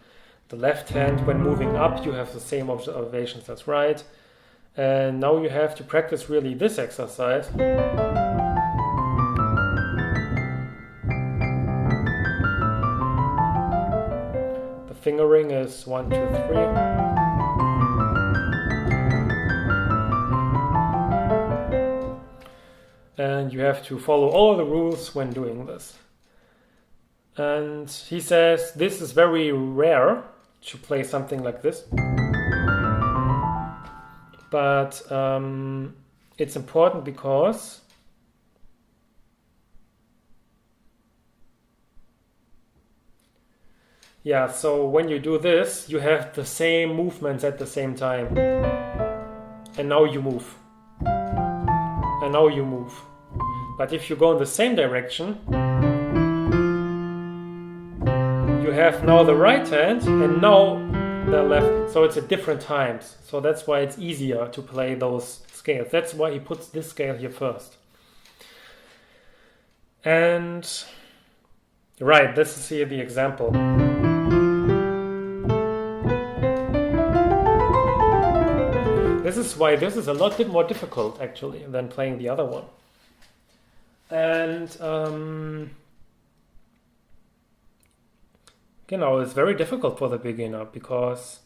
the left hand, when moving up, you have the same observations as right. And now you have to practice really this exercise. The fingering is 1, 2, 3. And you have to follow all the rules when doing this. And he says this is very rare to play something like this. But it's important because yeah, so when you do this, you have the same movements at the same time. And now you move. And now you move. But if you go in the same direction, you have now the right hand and now the left. So it's at different times. So that's why it's easier to play those scales. That's why he puts this scale here first. And right, this is here the example. This is why this is a lot bit more difficult actually than playing the other one. And you know, it's very difficult for the beginner because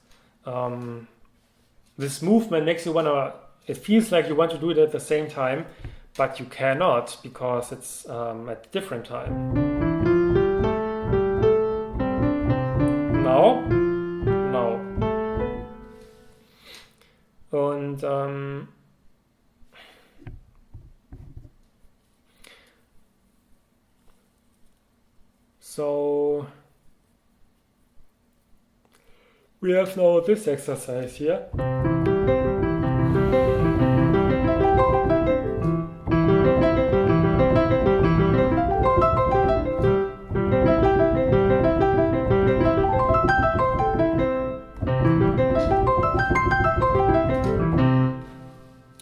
this movement makes you wanna, it feels like you want to do it at the same time, but you cannot because it's at different time. Now. Und so we have now this exercise here.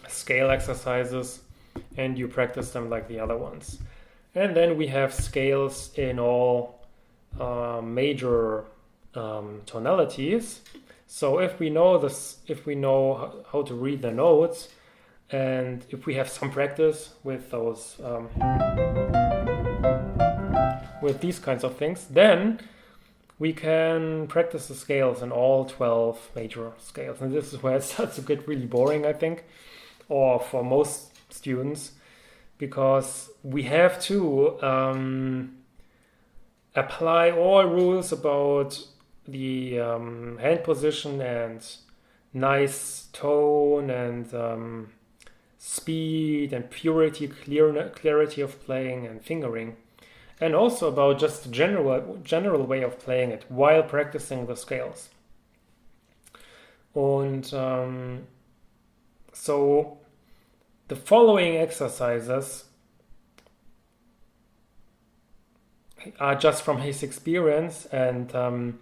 Scale exercises, and you practice them like the other ones. And then we have scales in all major tonalities. So if we know this, if we know how to read the notes, and if we have some practice with those with these kinds of things, then we can practice the scales in all 12 major scales. And this is where it starts to get really boring, I think, or for most students, because we have to apply all rules about the hand position and nice tone and speed and purity, clarity of playing and fingering, and also about just the general way of playing it while practicing the scales. And so the following exercises are just from his experience and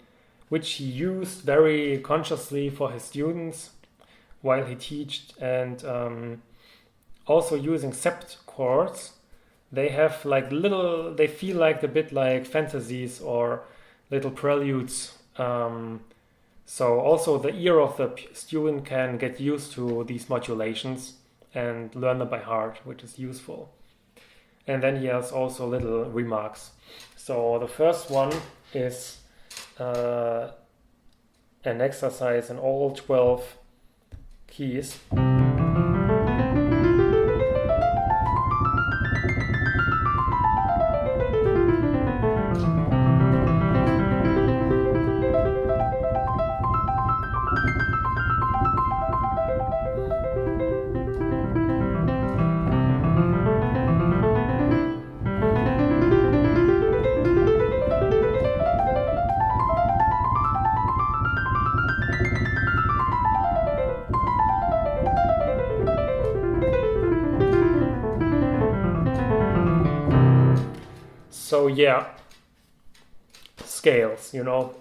which he used very consciously for his students while he taught, and also using sept chords they have like little, they feel like a bit like fantasies or little preludes. So also the ear of the student can get used to these modulations and learn them by heart, which is useful. And then he has also little remarks. So the first one is an exercise in all 12 keys. So yeah, scales, you know.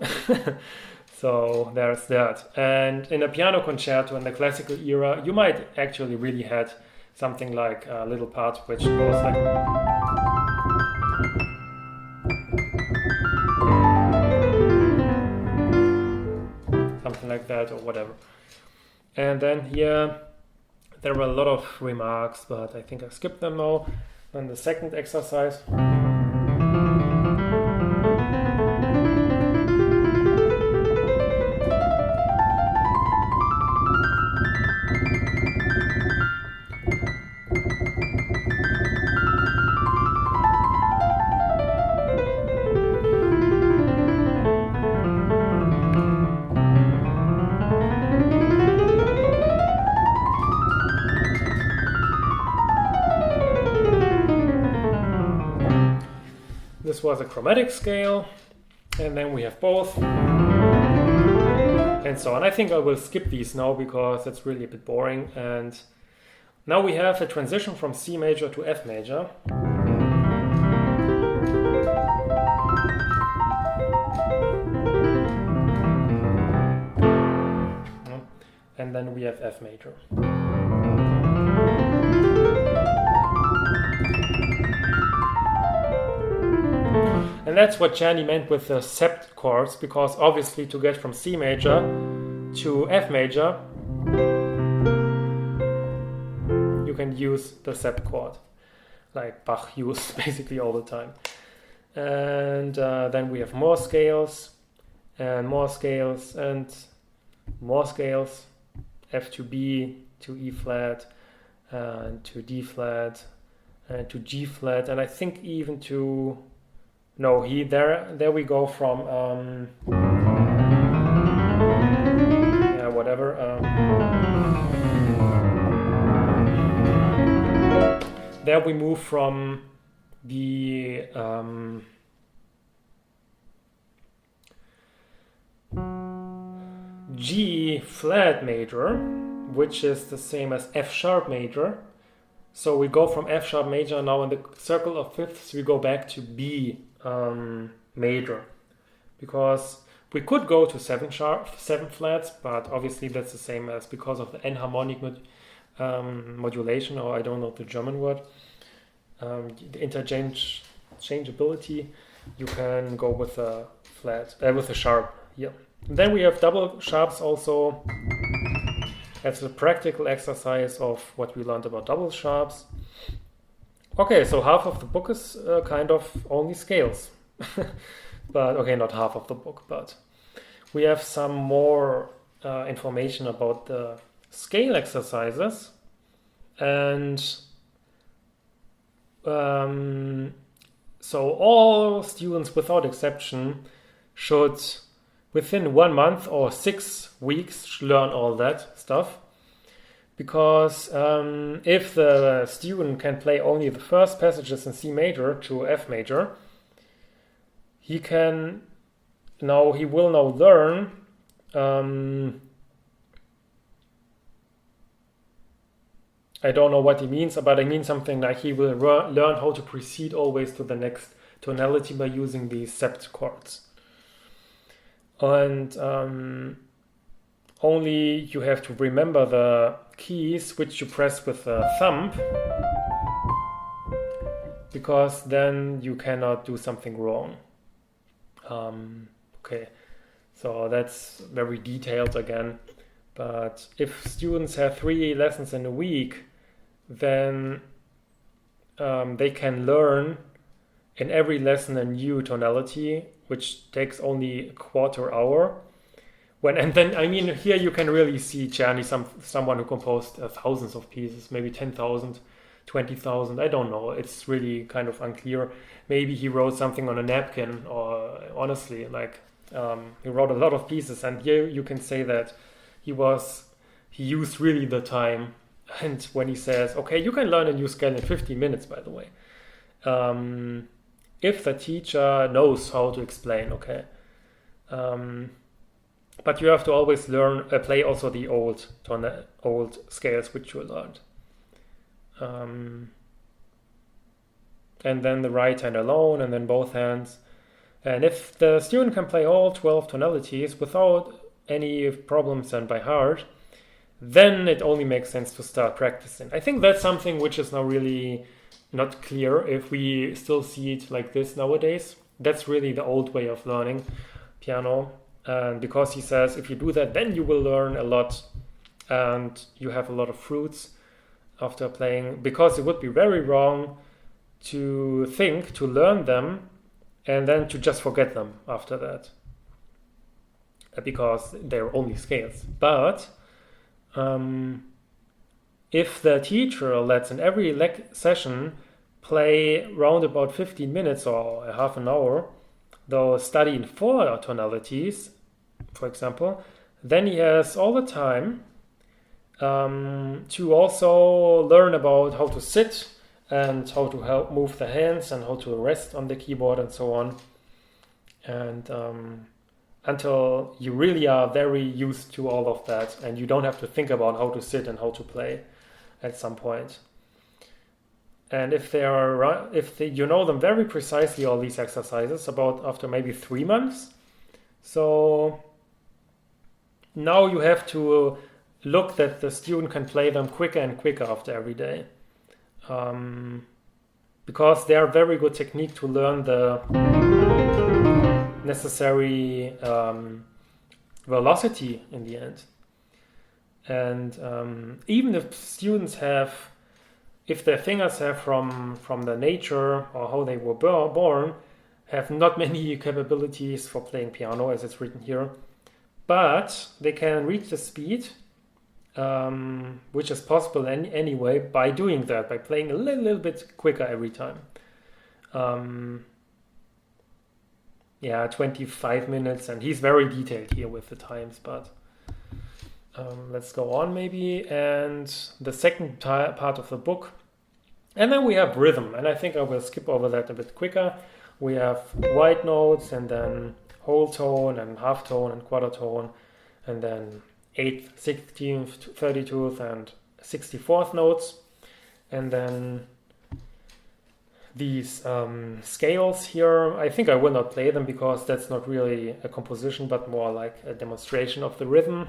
So there's that. And in a piano concerto in the classical era, you might actually really had something like a little part which goes like, something like that or whatever. And then here there were a lot of remarks, but I think I skipped them now. Then the second exercise. This was a chromatic scale, and then we have both, and so on. I think I will skip these now because it's really a bit boring. And now we have a transition from C major to F major. And then we have F major. And that's what Czerny meant with the sept chords, because obviously to get from C major to F major, you can use the sept chord, like Bach used basically all the time. And then we have more scales, and more scales, and more scales, F to B, to E flat, and to D flat, and to G flat, and I think even to... No, there we go from yeah, whatever. There we move from the G flat major, which is the same as F sharp major. So we go from F sharp major, now in the circle of fifths we go back to B major, because we could go to 7 flats, but obviously that's the same as, because of the enharmonic modulation, or I don't know the German word, the interchangeability, you can go with a flat, with a sharp here. And then we have double sharps also as a practical exercise of what we learned about double sharps. Okay, so half of the book is kind of only scales. But okay, not half of the book, but we have some more information about the scale exercises. And so all students without exception should within 1 month or 6 weeks learn all that stuff. Because if the student can play only the first passages in C major to F major, he will now learn I don't know what he means, but I mean something like he will learn how to proceed always to the next tonality by using these sept chords. And only you have to remember the keys which you press with the thumb. because then you cannot do something wrong. Okay, so that's very detailed again. But if students have 3 lessons in a week, then they can learn in every lesson a new tonality, which takes only a quarter hour. And then, I mean, here you can really see Czerny, someone who composed thousands of pieces, maybe 10,000, 20,000, I don't know. It's really kind of unclear. Maybe he wrote something on a napkin, or honestly, like he wrote a lot of pieces, and here you can say that he used really the time. And when he says, okay, you can learn a new scale in 15 minutes, by the way, if the teacher knows how to explain, okay. But you have to always play also the old scales which you learned. And then the right hand alone, and then both hands. And if the student can play all 12 tonalities without any problems and by heart, then it only makes sense to start practicing. I think that's something which is now really not clear if we still see it like this nowadays. That's really the old way of learning piano. And because he says if you do that, then you will learn a lot and you have a lot of fruits after playing, because it would be very wrong to think to learn them and then to just forget them after that, because they're only scales. But if the teacher lets in every session play round about 15 minutes or a half an hour, though study in 4 tonalities, for example, then he has all the time to also learn about how to sit and how to help move the hands and how to rest on the keyboard and so on. And until you really are very used to all of that and you don't have to think about how to sit and how to play at some point. And if you know them very precisely, all these exercises, about after maybe 3 months, so now you have to look that the student can play them quicker and quicker after every day, because they are very good technique to learn the necessary velocity in the end. And even if students if their fingers have from the nature or how they were born, have not many capabilities for playing piano, as it's written here, but they can reach the speed, which is possible anyway, by doing that, by playing a little bit quicker every time. 25 minutes, and he's very detailed here with the times, but let's go on maybe. And the second part of the book, and then we have rhythm, and I think I will skip over that a bit quicker. We have white notes, and then whole tone and half tone and quarter tone, and then 8th, 16th, 32th and 64th notes, and then these scales here. I think I will not play them because that's not really a composition, but more like a demonstration of the rhythm.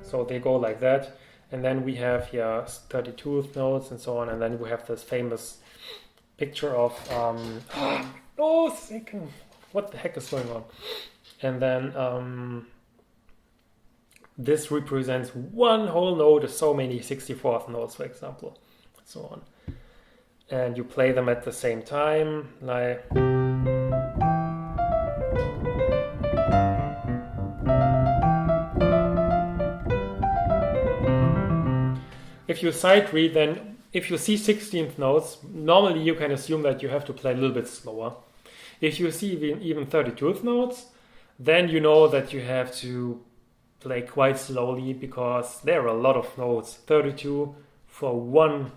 So they go like that, and then we have here 32th notes and so on, and then we have this famous picture of what the heck is going on? And then this represents one whole note of so many 64th notes, for example, and so on. And you play them at the same time, like. If you sight read, then if you see 16th notes, normally you can assume that you have to play a little bit slower. If you see even 32th notes, then you know that you have to play quite slowly, because there are a lot of notes. 32 for one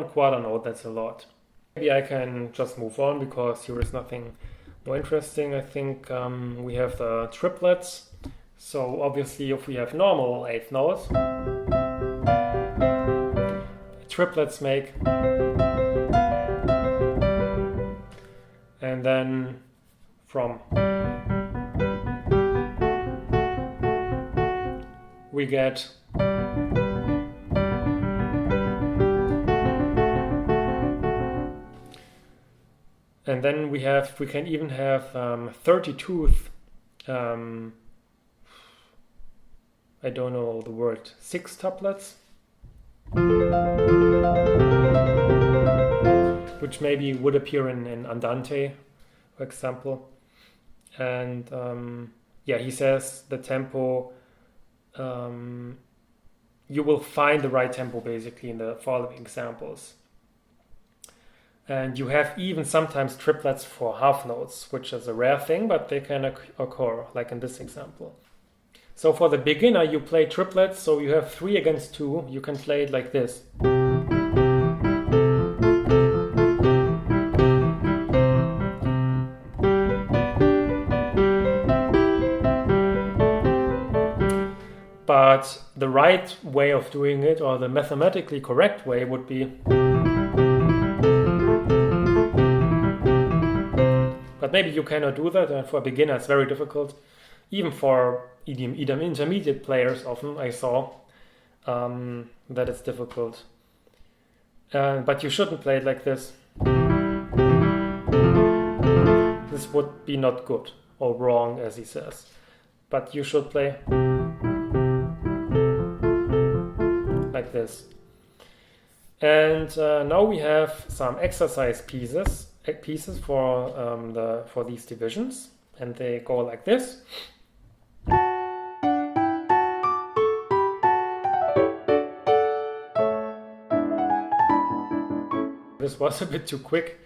quarter note, that's a lot. Maybe I can just move on because here is nothing more interesting. I think we have the triplets. So obviously if we have normal 8th notes, triplets make, and then from get and then we can even have 32th, I don't know the word, sextuplets, which maybe would appear in Andante, for example. And yeah, he says the tempo, you will find the right tempo basically in the following examples. And you have even sometimes triplets for half notes, which is a rare thing, but they can occur, like in this example. So for the beginner, you play triplets, so you have 3 against 2. You can play it like this. But the right way of doing it, or the mathematically correct way, would be... But maybe you cannot do that, and for a beginner it's very difficult. Even for intermediate players, often I saw that it's difficult. But you shouldn't play it like this. This would be not good, or wrong, as he says. But you should play like this. And now we have some exercise pieces for these divisions, and they go like this. This was a bit too quick.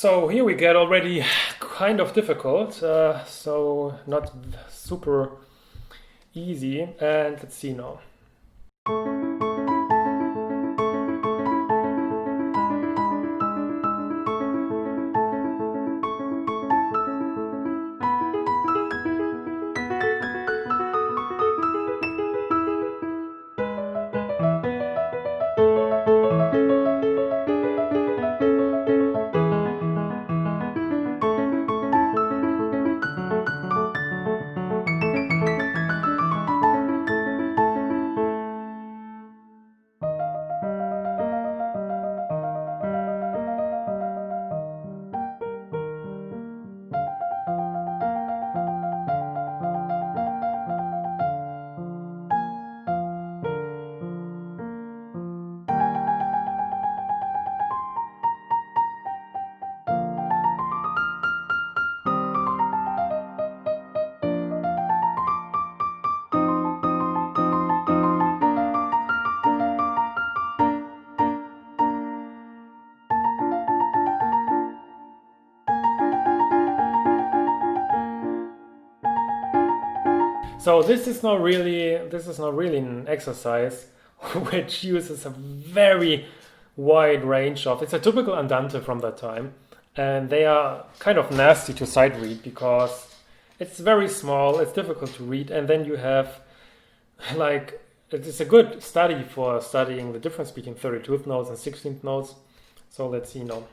So here we get already kind of difficult, so not super easy. And let's see now. So this is not really an exercise which uses a very wide range of. It's a typical andante from that time, and they are kind of nasty to sight read because it's very small. It's difficult to read, and then you have like it's a good study for studying the difference between 32th notes and 16th notes. So let's see now.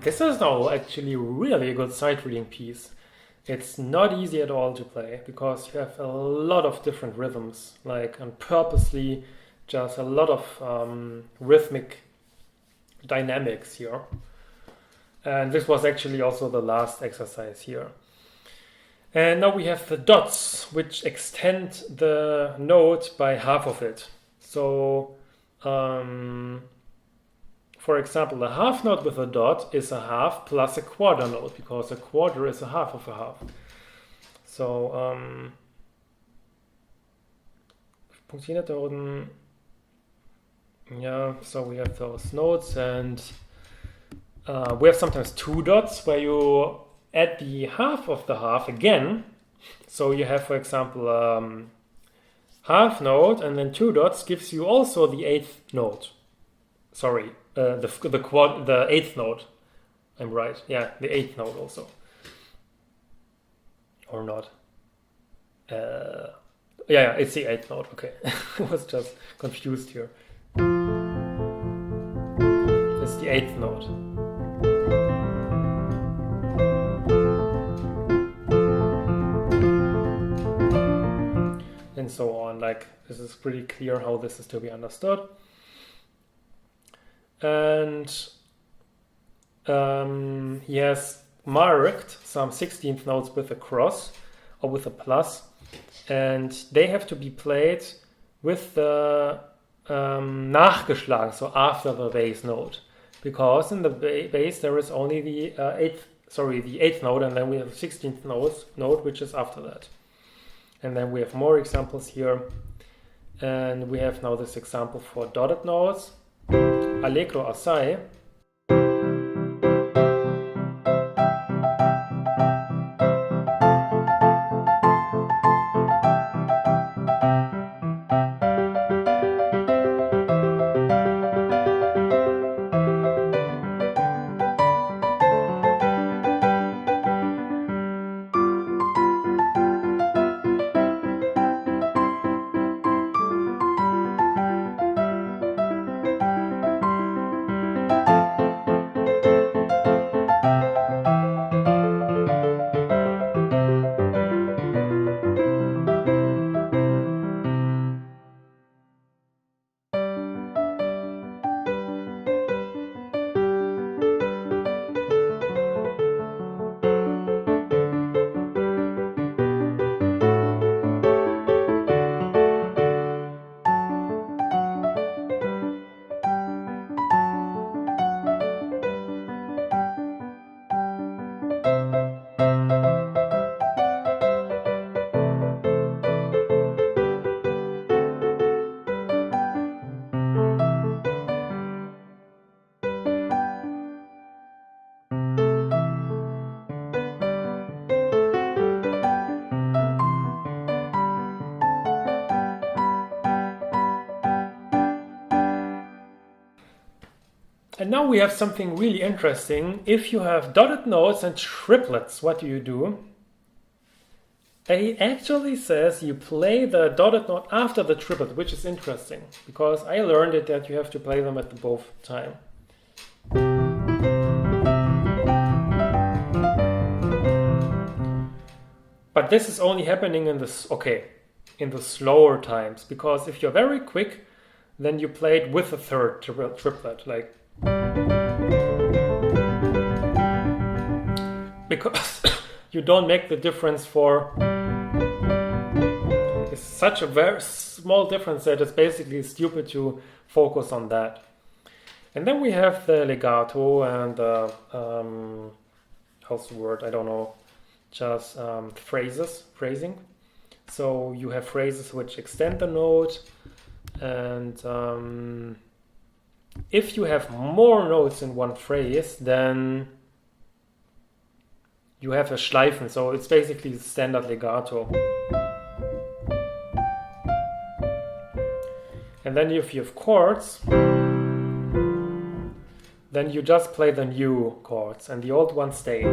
This is now actually really a good sight reading piece. It's not easy at all to play because you have a lot of different rhythms, like, and purposely just a lot of rhythmic dynamics here. And this was actually also the last exercise here. And now we have the dots, which extend the note by half of it. So, for example, the half note with a dot is a half plus a quarter note, because a quarter is a half of a half. So, funktioniert da unten. Yeah, so we have those notes, and we have sometimes two dots where you add the half of the half again. So you have, for example, half note and then two dots gives you also the eighth note. Sorry, the eighth note. I'm right. Yeah, the eighth note also. Or not. Yeah, it's the eighth note. Okay, I was just confused here. It's the eighth note. And so on. Like, this is pretty clear how this is to be understood. And he has marked some 16th notes with a cross or with a plus, and they have to be played with the nachgeschlagen, so after the bass note, because in the bass there is only the eighth note, and then we have the 16th note, which is after that. And then we have more examples here, and we have now this example for dotted notes. Allegro assai. And now we have something really interesting. If you have dotted notes and triplets, what do? He actually says you play the dotted note after the triplet, which is interesting because I learned it that you have to play them at the both time. But this is only happening in the slower times, because if you're very quick, then you play it with a third triplet, like, because you don't make the difference for, it's such a very small difference that it's basically stupid to focus on that. And then we have the legato and how's the word? I don't know. Just phrasing. So you have phrases which extend the note, and if you have more notes in one phrase, then you have a Schleifen. So it's basically standard legato. And then if you have chords, then you just play the new chords and the old ones stay.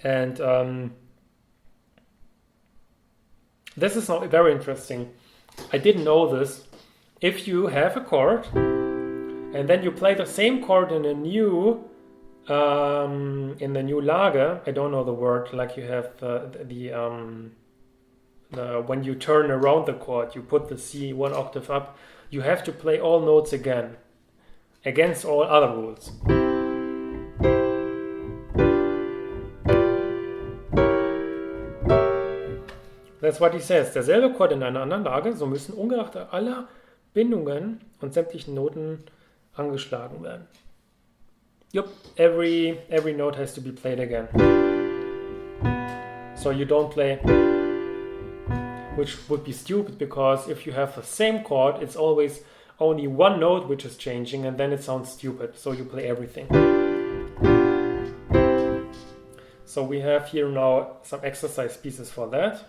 And this is not very interesting. I didn't know this. If you have a chord and then you play the same chord in a new in the new Lage, I don't know the word, like you have when you turn around the chord, you put the C one octave up, you have to play all notes again, against all other rules. That's what he says. Derselbe Chord in einer anderen Lage, so müssen ungeachtet aller Bindungen und sämtlichen Noten angeschlagen werden. Yep, every note has to be played again. So you don't play, which would be stupid, because if you have the same chord, it's always only one note which is changing, and then it sounds stupid. So you play everything. So we have here now some exercise pieces for that.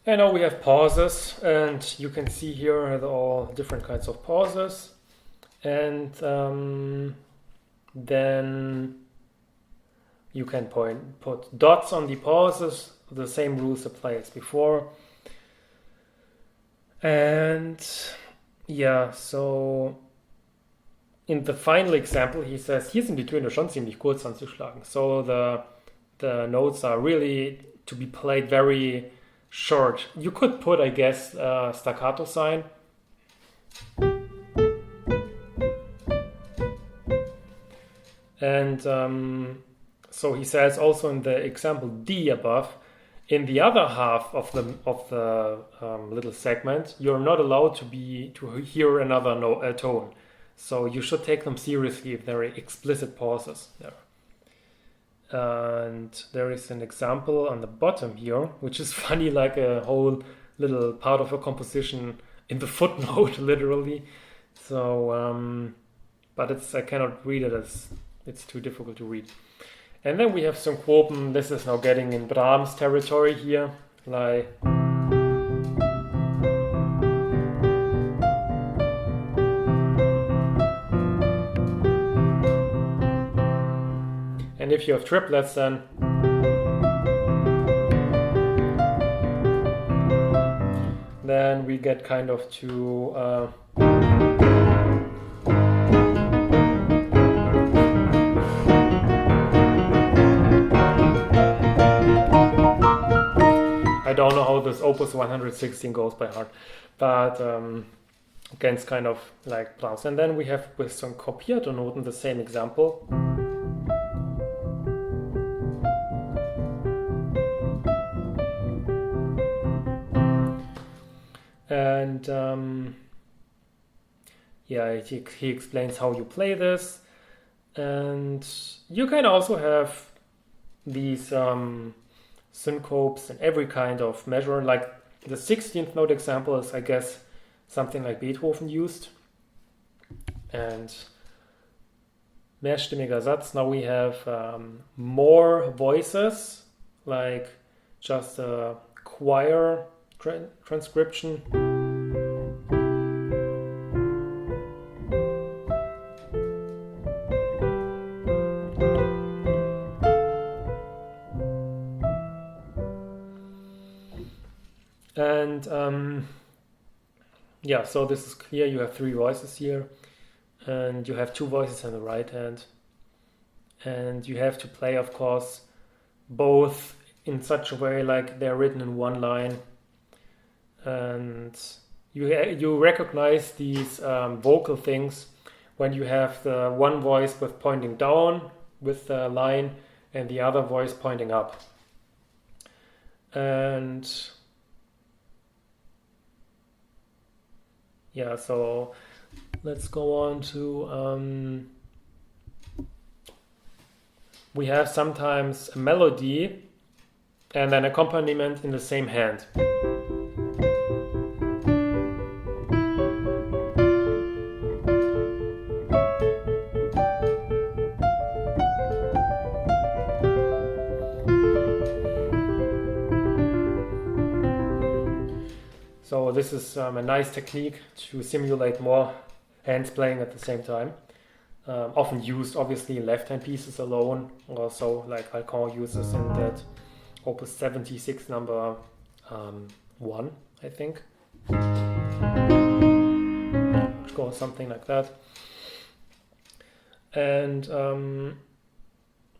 And now we have pauses, and you can see here all different kinds of pauses. And then you can put dots on the pauses. The same rules apply as before. And yeah, so in the final example, he says, hier sind die Töne schon ziemlich kurz anzuschlagen. So the notes are really to be played very short. You could put, I guess, a staccato sign. And so he says also in the example D above, in the other half of the little segment, you're not allowed to hear another tone. So you should take them seriously if there are explicit pauses there. And there is an example on the bottom here, which is funny, like a whole little part of a composition in the footnote, literally. So, but I cannot read it as it's too difficult to read. And then we have syncopen. This is now getting in Brahms territory here, like. if you have triplets, then we get kind of to I don't know how this Opus 116 goes by heart, but again, it's kind of like plants. And then we have with some kopierte Noten the same example. And yeah, he explains how you play this. And you can also have these syncopes in every kind of measure. Like the 16th note example is, I guess, something like Beethoven used. And mehrstimmiger Satz, now we have more voices, like just a choir transcription. And yeah, so this is clear. You have 3 voices here, and you have 2 voices in the right hand, and you have to play, of course, both in such a way like they're written in one line, and you recognize these vocal things when you have the one voice with pointing down with the line and the other voice pointing up. And yeah, so let's go on to we have sometimes a melody and an accompaniment in the same hand. So this is a nice technique to simulate more hands playing at the same time. Often used, obviously, in left-hand pieces alone. Also, like Alcan uses in that Opus 76 number 1, I think. Which goes something like that. And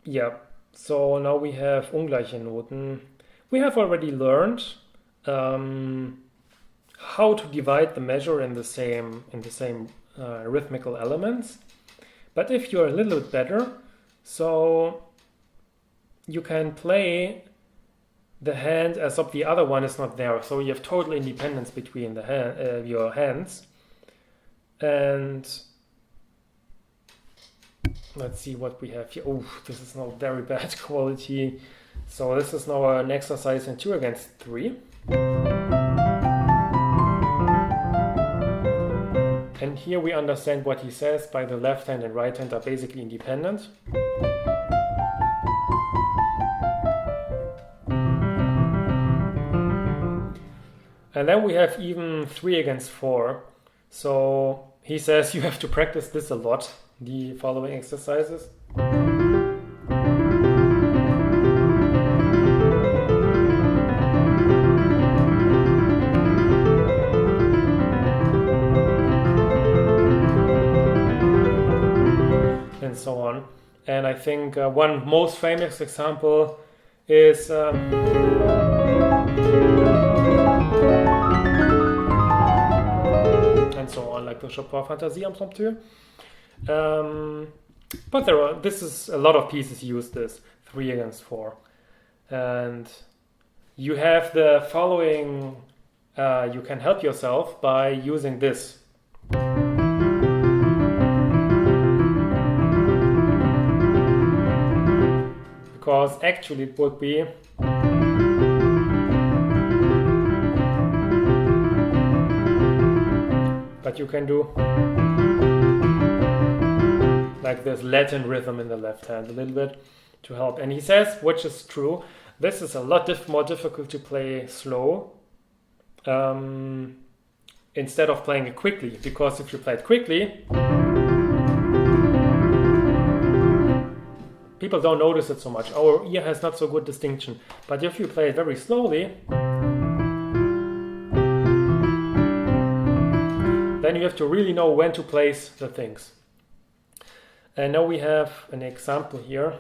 yeah, so now we have ungleiche Noten. We have already learned how to divide the measure in the same rhythmical elements. But if you're a little bit better, so you can play the hand as if the other one is not there. So you have total independence between the your hands. And let's see what we have here. Oh, this is now very bad quality. So this is now an exercise in 2 against 3. And here we understand what he says by the left hand and right hand are basically independent. And then we have even 3 against 4. So he says you have to practice this a lot, the following exercises. And so on. And I think one most famous example is and so on, like the Chopin Fantasie Impromptu. But this is a lot of pieces use this 3 against 4, and you have the following. You can help yourself by using this. Because actually it would be but you can do like this Latin rhythm in the left hand a little bit to help. And he says, which is true, this is a lot more difficult to play slow instead of playing it quickly, because if you play it quickly, people don't notice it so much. Our ear has not so good distinction. But if you play it very slowly, then you have to really know when to place the things. And now we have an example here.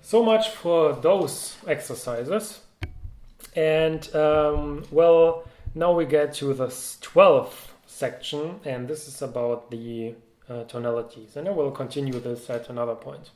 So much for those exercises. And well, now we get to the 12th section, and this is about the tonalities, and I will continue this at another point.